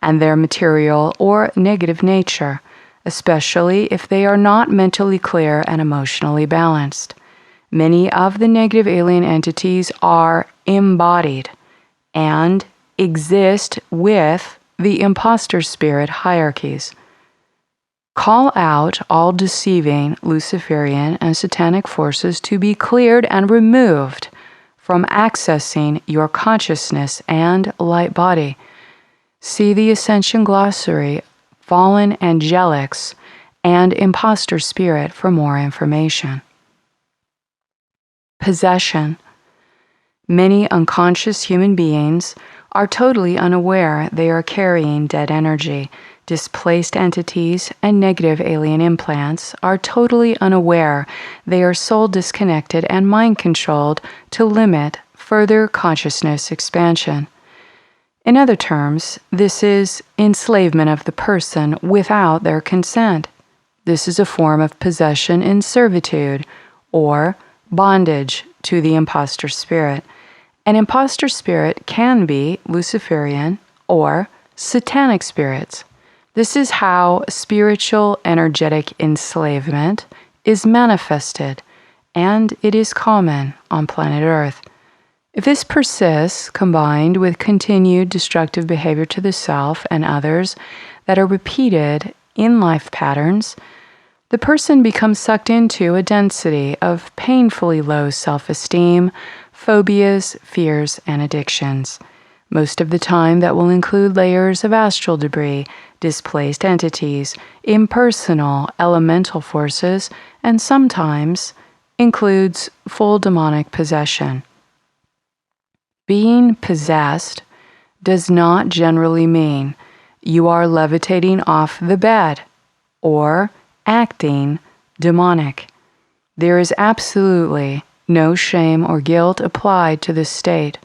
and their material or negative nature, especially if they are not mentally clear and emotionally balanced. Many of the negative alien entities are embodied and exist with the imposter spirit hierarchies. Call out all deceiving Luciferian and Satanic forces to be cleared and removed from accessing your consciousness and light body. See the Ascension Glossary, Fallen Angelics, and Imposter Spirit for more information. Possession. Many unconscious human beings are totally unaware they are carrying dead energy. Displaced entities and negative alien implants are totally unaware they are soul disconnected and mind controlled to limit further consciousness expansion. In other terms, this is enslavement of the person without their consent. This is a form of possession in servitude or bondage to the imposter spirit. An imposter spirit can be Luciferian or Satanic spirits. This is how spiritual energetic enslavement is manifested, and it is common on planet Earth. If this persists, combined with continued destructive behavior to the self and others that are repeated in life patterns, the person becomes sucked into a density of painfully low self-esteem, phobias, fears, and addictions. Most of the time, that will include layers of astral debris, displaced entities, impersonal elemental forces, and sometimes includes full demonic possession. Being possessed does not generally mean you are levitating off the bed or acting demonic. There is absolutely no shame or guilt applied to this state,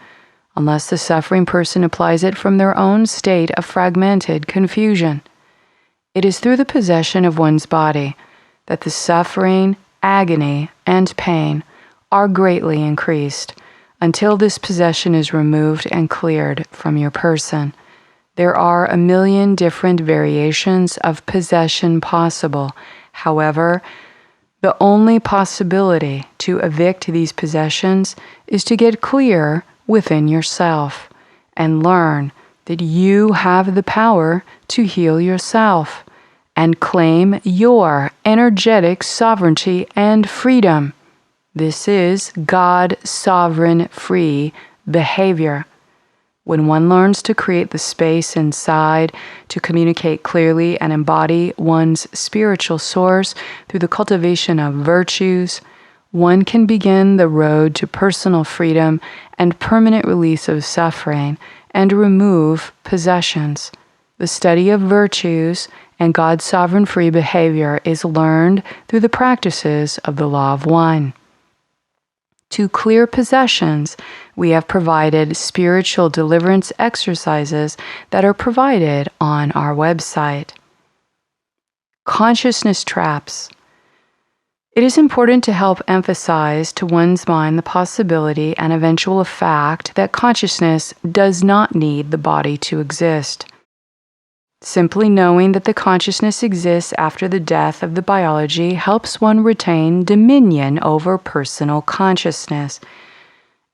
unless the suffering person applies it from their own state of fragmented confusion. It is through the possession of one's body that the suffering, agony, and pain are greatly increased until this possession is removed and cleared from your person. There are a million different variations of possession possible. However, the only possibility to evict these possessions is to get clear within yourself and learn that you have the power to heal yourself and claim your energetic sovereignty and freedom. This is God sovereign free behavior. When one learns to create the space inside to communicate clearly and embody one's spiritual source through the cultivation of virtues, one can begin the road to personal freedom and permanent release of suffering and remove possessions. The study of virtues and God's sovereign free behavior is learned through the practices of the Law of One. To clear possessions, we have provided spiritual deliverance exercises that are provided on our website. Consciousness traps. It is important to help emphasize to one's mind the possibility and eventual fact that consciousness does not need the body to exist. Simply knowing that the consciousness exists after the death of the biology helps one retain dominion over personal consciousness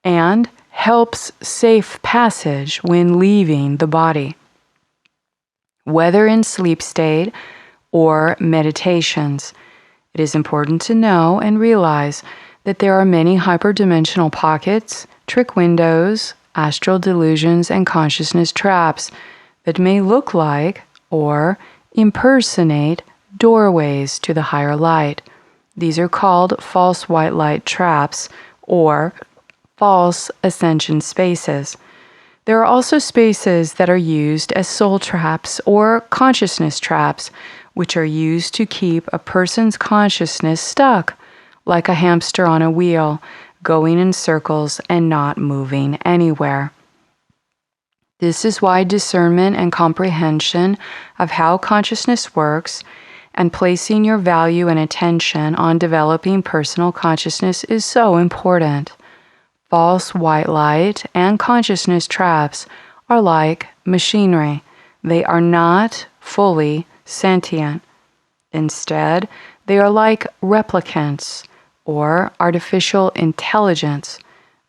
and helps safe passage when leaving the body. Whether in sleep state or meditations, it is important to know and realize that there are many hyperdimensional pockets, trick windows, astral delusions, and consciousness traps that may look like or impersonate doorways to the higher light. These are called false white light traps or false ascension spaces. There are also spaces that are used as soul traps or consciousness traps, which are used to keep a person's consciousness stuck, like a hamster on a wheel, going in circles and not moving anywhere. This is why discernment and comprehension of how consciousness works and placing your value and attention on developing personal consciousness is so important. False white light and consciousness traps are like machinery. They are not fully sentient. Instead, they are like replicants or artificial intelligence,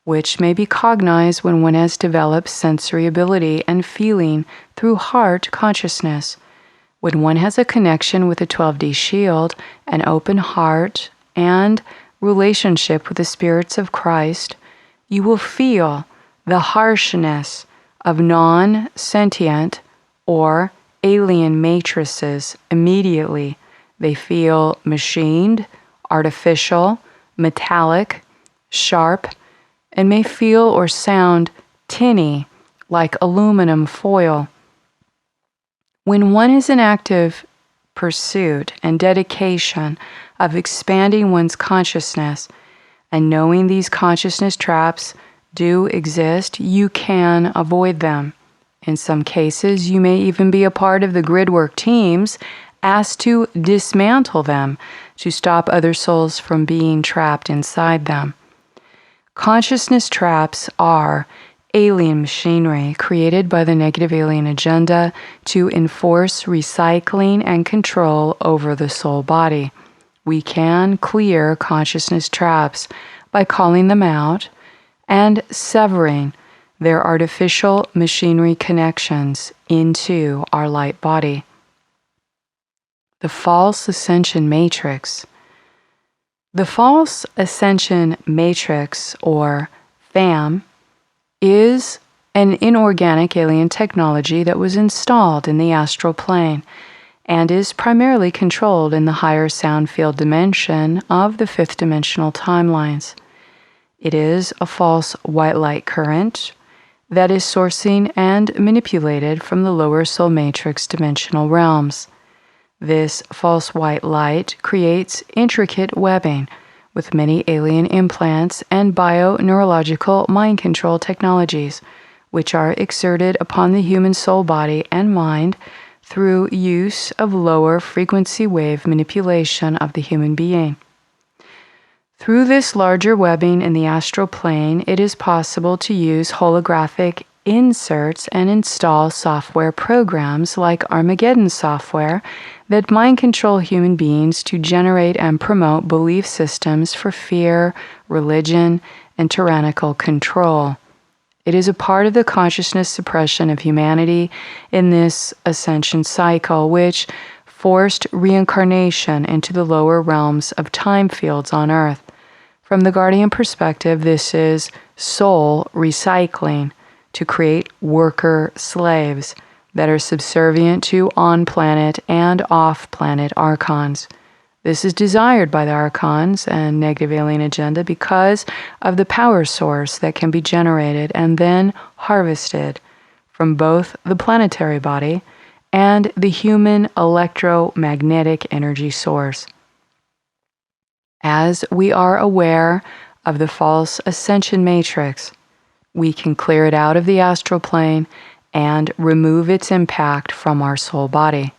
which may be cognized when one has developed sensory ability and feeling through heart consciousness. When one has a connection with the 12D shield, an open heart, and relationship with the spirits of Christ, you will feel the harshness of non-sentient or alien matrices immediately. They feel machined, artificial, metallic, sharp, and may feel or sound tinny like aluminum foil. When one is in active pursuit and dedication of expanding one's consciousness and knowing these consciousness traps do exist, you can avoid them. In some cases, you may even be a part of the grid work teams asked to dismantle them to stop other souls from being trapped inside them. Consciousness traps are alien machinery created by the negative alien agenda to enforce recycling and control over the soul body. We can clear consciousness traps by calling them out and severing their artificial machinery connections into our light body. The false ascension matrix. The false ascension matrix, or FAM, is an inorganic alien technology that was installed in the astral plane and is primarily controlled in the higher sound field dimension of the fifth dimensional timelines. It is a false white light current that is sourcing and manipulated from the lower soul matrix dimensional realms. This false white light creates intricate webbing with many alien implants and bio-neurological mind control technologies, which are exerted upon the human soul body and mind through use of lower frequency wave manipulation of the human being. Through this larger webbing in the astral plane, it is possible to use holographic inserts and install software programs like Armageddon software that mind control human beings to generate and promote belief systems for fear, religion, and tyrannical control. It is a part of the consciousness suppression of humanity in this ascension cycle, which forced reincarnation into the lower realms of time fields on Earth. From the guardian perspective, this is soul recycling to create worker slaves that are subservient to on-planet and off-planet archons. This is desired by the archons and negative alien agenda because of the power source that can be generated and then harvested from both the planetary body and the human electromagnetic energy source. As we are aware of the false ascension matrix, we can clear it out of the astral plane and remove its impact from our soul body.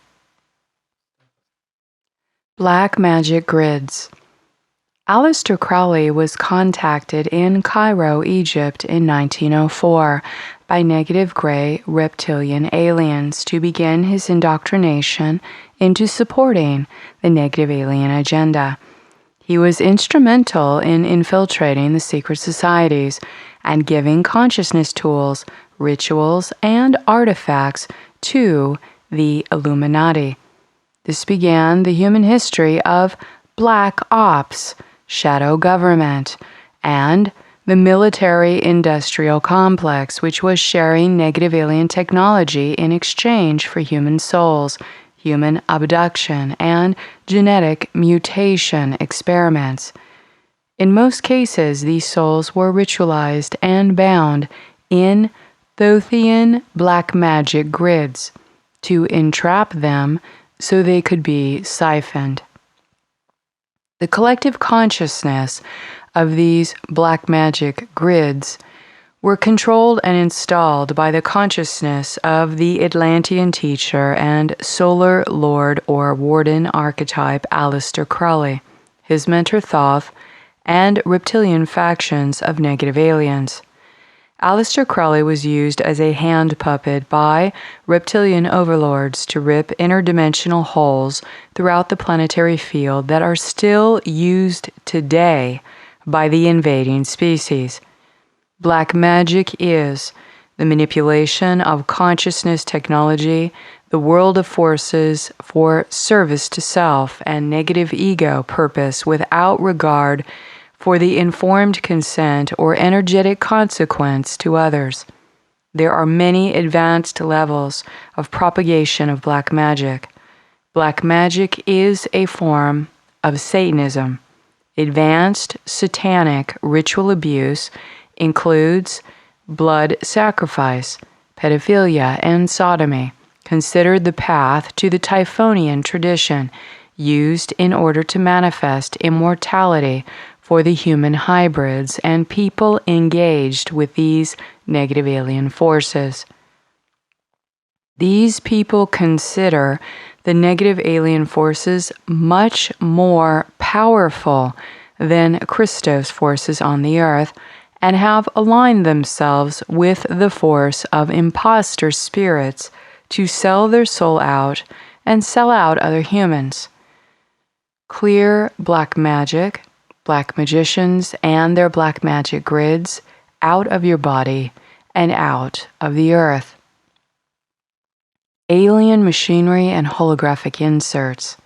Black magic grids. Aleister Crowley was contacted in Cairo, Egypt in 1904 by negative gray reptilian aliens to begin his indoctrination into supporting the negative alien agenda. He was instrumental in infiltrating the secret societies and giving consciousness tools, rituals, and artifacts to the Illuminati. This began the human history of black ops, shadow government, and the military-industrial complex, which was sharing negative alien technology in exchange for human souls, human abduction, and genetic mutation experiments. In most cases, these souls were ritualized and bound in Thothean black magic grids to entrap them so they could be siphoned. The collective consciousness of these black magic grids were controlled and installed by the consciousness of the Atlantean teacher and solar lord or warden archetype Aleister Crowley, his mentor Thoth, and reptilian factions of negative aliens. Aleister Crowley was used as a hand puppet by reptilian overlords to rip interdimensional holes throughout the planetary field that are still used today by the invading species. Black magic is the manipulation of consciousness technology, the world of forces for service to self and negative ego purpose without regard for the informed consent or energetic consequence to others. There are many advanced levels of propagation of black magic. Black magic is a form of Satanism. Advanced satanic ritual abuse includes blood sacrifice, pedophilia, and sodomy, considered the path to the Typhonian tradition, used in order to manifest immortality for the human hybrids and people engaged with these negative alien forces. These people consider the negative alien forces much more powerful than Christos forces on the earth, and have aligned themselves with the force of imposter spirits to sell their soul out and sell out other humans. Clear black magic, black magicians, and their black magic grids out of your body and out of the earth. Alien machinery and holographic inserts.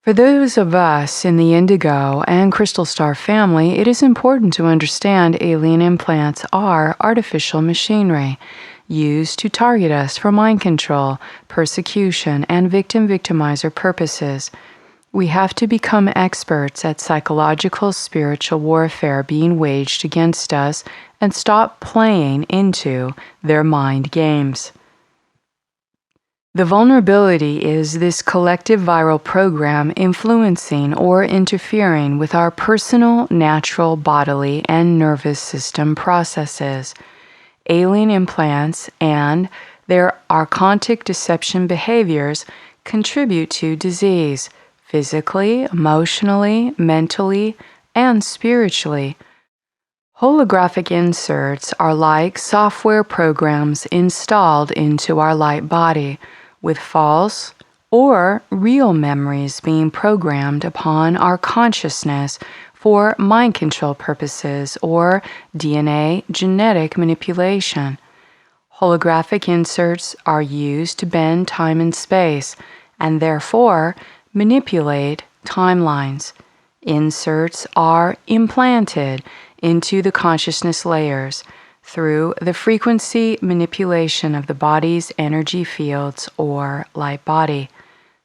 For those of us in the indigo and crystal star family, it is important to understand alien implants are artificial machinery used to target us for mind control, persecution, and victim-victimizer purposes. We have to become experts at psychological spiritual warfare being waged against us and stop playing into their mind games. The vulnerability is this collective viral program influencing or interfering with our personal, natural, bodily, and nervous system processes. Alien implants and their archontic deception behaviors contribute to disease, physically, emotionally, mentally, and spiritually. Holographic inserts are like software programs installed into our light body, with false or real memories being programmed upon our consciousness for mind control purposes or DNA genetic manipulation. Holographic inserts are used to bend time and space, and therefore manipulate timelines. Inserts are implanted into the consciousness layers through the frequency manipulation of the body's energy fields or light body.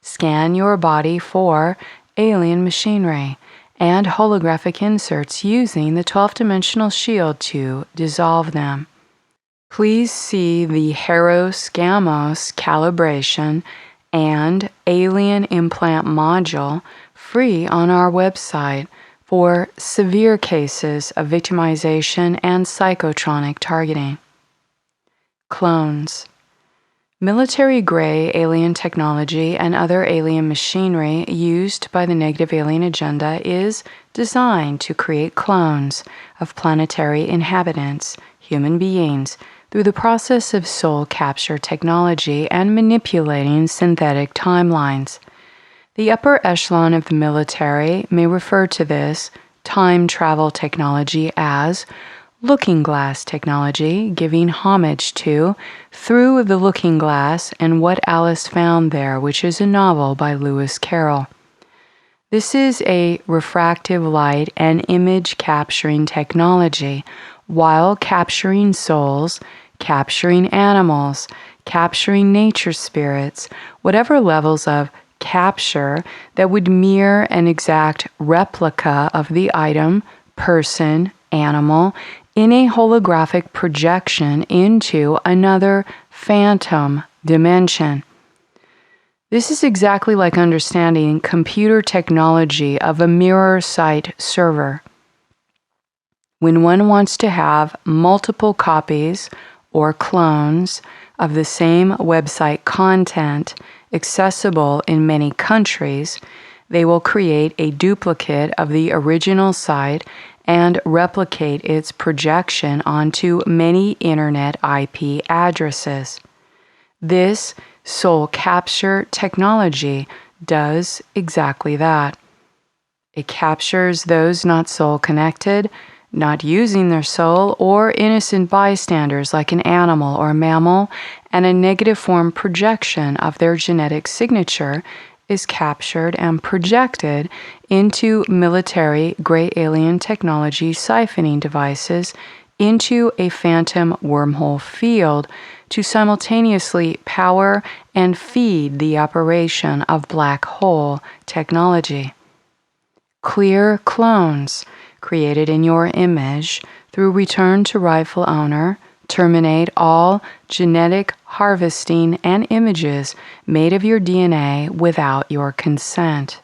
Scan your body for alien machinery and holographic inserts using the 12-dimensional shield to dissolve them. Please see the Heros Gamos calibration and alien implant module free on our website for severe cases of victimization and psychotronic targeting. Clones. Military-grade alien technology and other alien machinery used by the negative alien agenda is designed to create clones of planetary inhabitants, human beings, through the process of soul capture technology and manipulating synthetic timelines. The upper echelon of the military may refer to this time travel technology as looking glass technology, giving homage to Through the Looking Glass and What Alice Found There, which is a novel by Lewis Carroll. This is a refractive light and image capturing technology while capturing souls, capturing animals, capturing nature spirits, whatever levels of capture that would mirror an exact replica of the item, person, animal in a holographic projection into another phantom dimension. This is exactly like understanding computer technology of a mirror site server. When one wants to have multiple copies or clones of the same website content accessible in many countries, they will create a duplicate of the original site and replicate its projection onto many internet IP addresses. This soul capture technology does exactly that. It captures those not soul connected, not using their soul, or innocent bystanders like an animal or mammal, and a negative form projection of their genetic signature is captured and projected into military gray alien technology siphoning devices into a phantom wormhole field to simultaneously power and feed the operation of black hole technology. Clear clones created in your image through return to rightful owner terminate all genetic harvesting and images made of your DNA without your consent.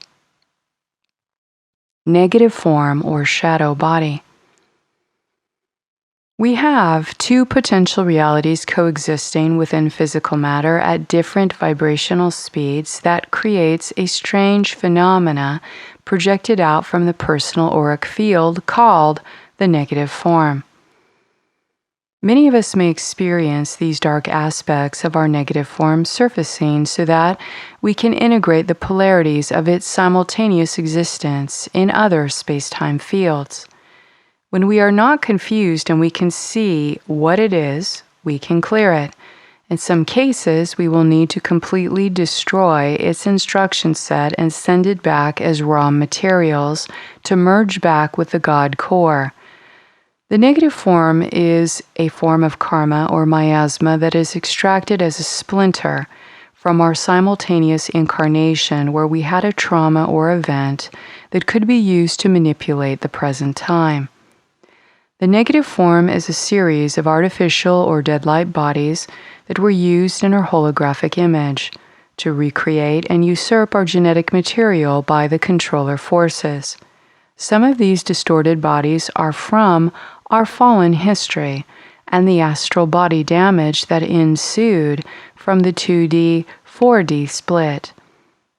Negative form or shadow body. We have two potential realities coexisting within physical matter at different vibrational speeds that creates a strange phenomena projected out from the personal auric field called the negative form. Many of us may experience these dark aspects of our negative form surfacing so that we can integrate the polarities of its simultaneous existence in other space-time fields. When we are not confused and we can see what it is, we can clear it. In some cases, we will need to completely destroy its instruction set and send it back as raw materials to merge back with the God core. The negative form is a form of karma or miasma that is extracted as a splinter from our simultaneous incarnation where we had a trauma or event that could be used to manipulate the present time. The negative form is a series of artificial or dead light bodies that were used in our holographic image to recreate and usurp our genetic material by the controller forces. Some of these distorted bodies are from our fallen history and the astral body damage that ensued from the 2D, 4D split.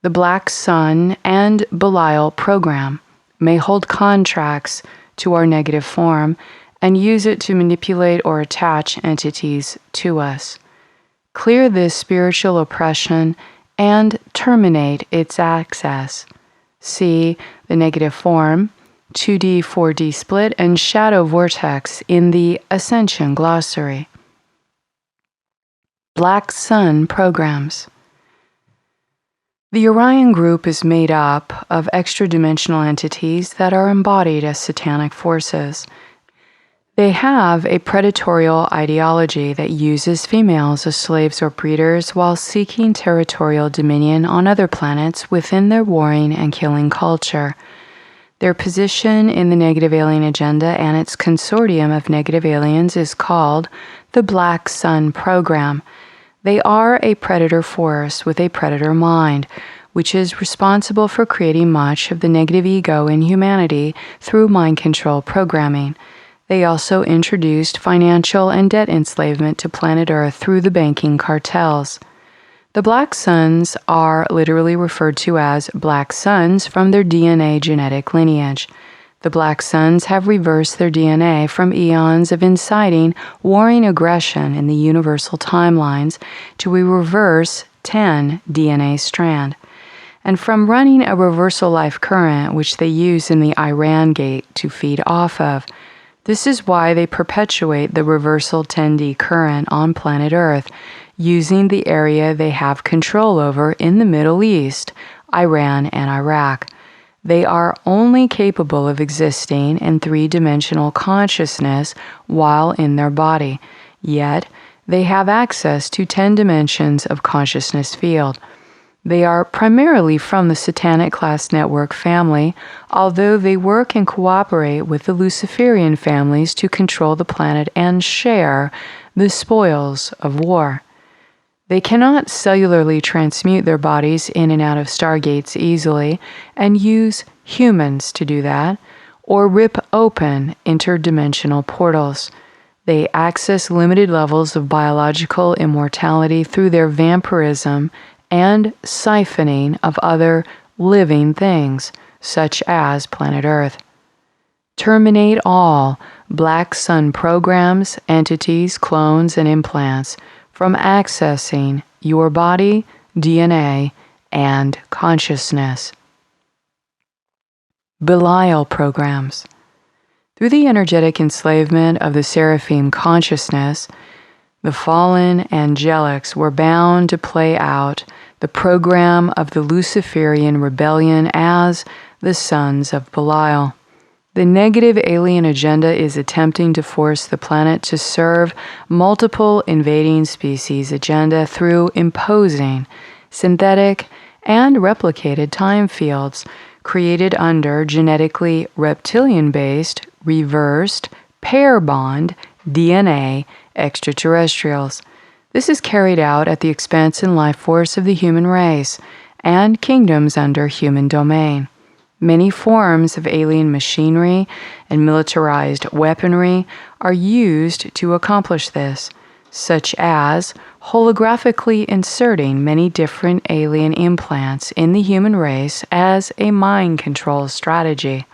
The Black Sun and Belial program may hold contracts to our negative form and use it to manipulate or attach entities to us. Clear this spiritual oppression and terminate its access. See the negative form, 2D, 4D split, and shadow vortex in the Ascension Glossary. Black Sun programs. The Orion group is made up of extra-dimensional entities that are embodied as satanic forces. They have a predatorial ideology that uses females as slaves or breeders while seeking territorial dominion on other planets within their warring and killing culture. Their position in the negative alien agenda and its consortium of negative aliens is called the Black Sun program. They are a predator force with a predator mind, which is responsible for creating much of the negative ego in humanity through mind control programming. They also introduced financial and debt enslavement to planet Earth through the banking cartels. The Black Suns are literally referred to as Black Suns from their DNA genetic lineage. The Black Suns have reversed their DNA from eons of inciting warring aggression in the universal timelines to a reverse 10 DNA strand, and from running a reversal life current which they use in the Iran gate to feed off of. This is why they perpetuate the reversal 10D current on planet Earth, using the area they have control over in the Middle East, Iran and Iraq. They are only capable of existing in three-dimensional consciousness while in their body, yet they have access to 10 dimensions of consciousness field. They are primarily from the Satanic Class Network family, although they work and cooperate with the Luciferian families to control the planet and share the spoils of war. They cannot cellularly transmute their bodies in and out of stargates easily and use humans to do that, or rip open interdimensional portals. They access limited levels of biological immortality through their vampirism and siphoning of other living things, such as planet Earth. Terminate all Black Sun programs, entities, clones, and implants from accessing your body, DNA, and consciousness. Belial programs. Through the energetic enslavement of the seraphim consciousness, the fallen angelics were bound to play out the program of the Luciferian rebellion as the sons of Belial. The negative alien agenda is attempting to force the planet to serve multiple invading species agenda through imposing synthetic and replicated time fields created under genetically reptilian-based, reversed, pair bond DNA extraterrestrials. This is carried out at the expense and life force of the human race and kingdoms under human domain. Many forms of alien machinery and militarized weaponry are used to accomplish this, such as holographically inserting many different alien implants in the human race as a mind control strategy.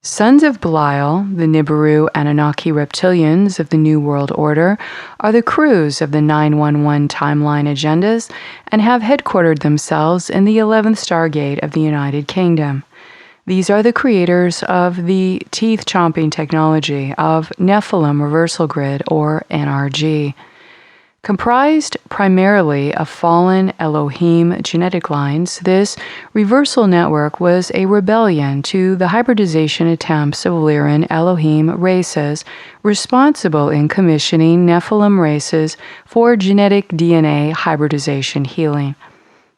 Sons of Belial, the Nibiru Anunnaki reptilians of the New World Order, are the crews of the 911 timeline agendas and have headquartered themselves in the 11th Stargate of the United Kingdom. These are the creators of the teeth-chomping technology of Nephilim Reversal Grid, or NRG. Comprised primarily of fallen Elohim genetic lines, this reversal network was a rebellion to the hybridization attempts of Lyran Elohim races, responsible in commissioning Nephilim races for genetic DNA hybridization healing.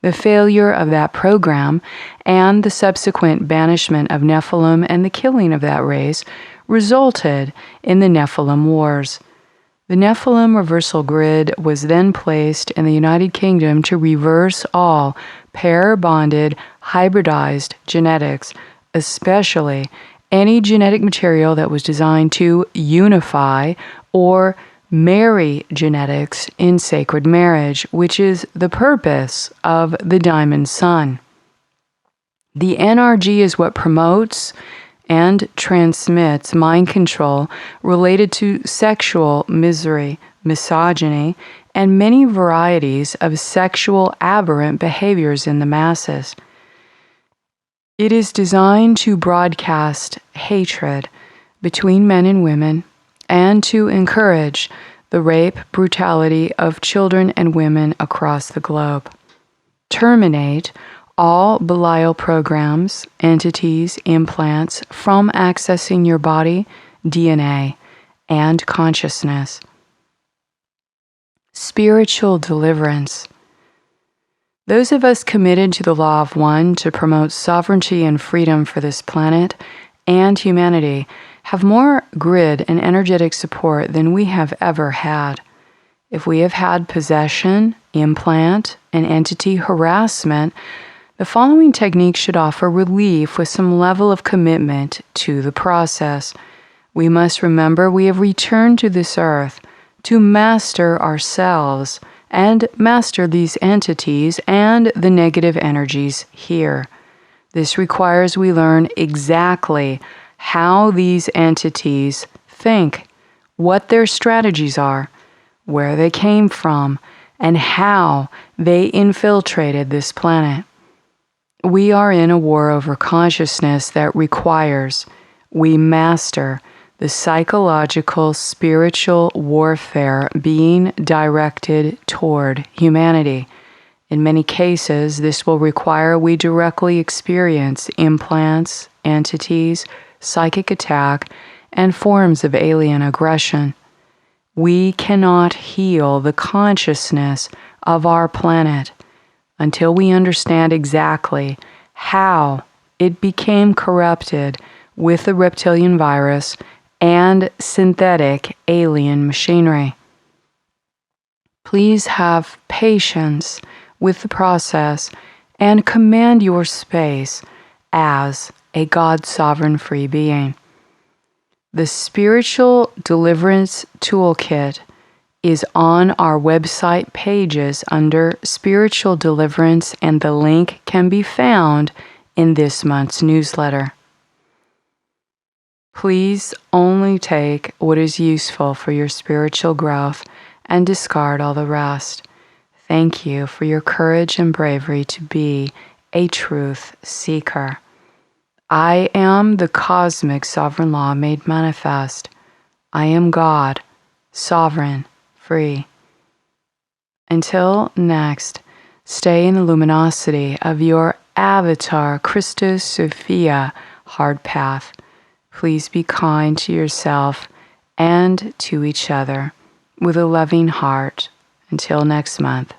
The failure of that program and the subsequent banishment of Nephilim and the killing of that race resulted in the Nephilim Wars. The Nephilim reversal grid was then placed in the United Kingdom to reverse all pair-bonded, hybridized genetics, especially any genetic material that was designed to unify or marry genetics in sacred marriage, which is the purpose of the Diamond Sun. The NRG is what promotes and transmits mind control related to sexual misery, misogyny, and many varieties of sexual aberrant behaviors in the masses. It is designed to broadcast hatred between men and women and to encourage the rape, brutality of children and women across the globe. Terminate all Belial programs, entities, implants from accessing your body, DNA, and consciousness. Spiritual deliverance. Those of us committed to the law of one to promote sovereignty and freedom for this planet and humanity have more grid and energetic support than we have ever had. If we have had possession, implant, and entity harassment, the following technique should offer relief with some level of commitment to the process. We must remember we have returned to this earth to master ourselves and master these entities and the negative energies here. This requires we learn exactly how these entities think, what their strategies are, where they came from, and how they infiltrated this planet. We are in a war over consciousness that requires we master the psychological, spiritual warfare being directed toward humanity. In many cases, this will require we directly experience implants, entities, psychic attack, and forms of alien aggression. We cannot heal the consciousness of our planet until we understand exactly how it became corrupted with the reptilian virus and synthetic alien machinery. Please have patience with the process and command your space as a God-sovereign free being. The Spiritual Deliverance Toolkit is on our website pages under Spiritual Deliverance, and the link can be found in this month's newsletter. Please only take what is useful for your spiritual growth and discard all the rest. Thank you for your courage and bravery to be a truth seeker. I am the cosmic sovereign law made manifest. I am God, sovereign, free. Until next, stay in the luminosity of your avatar, Christus Sophia, hard path. Please be kind to yourself and to each other with a loving heart. Until next month.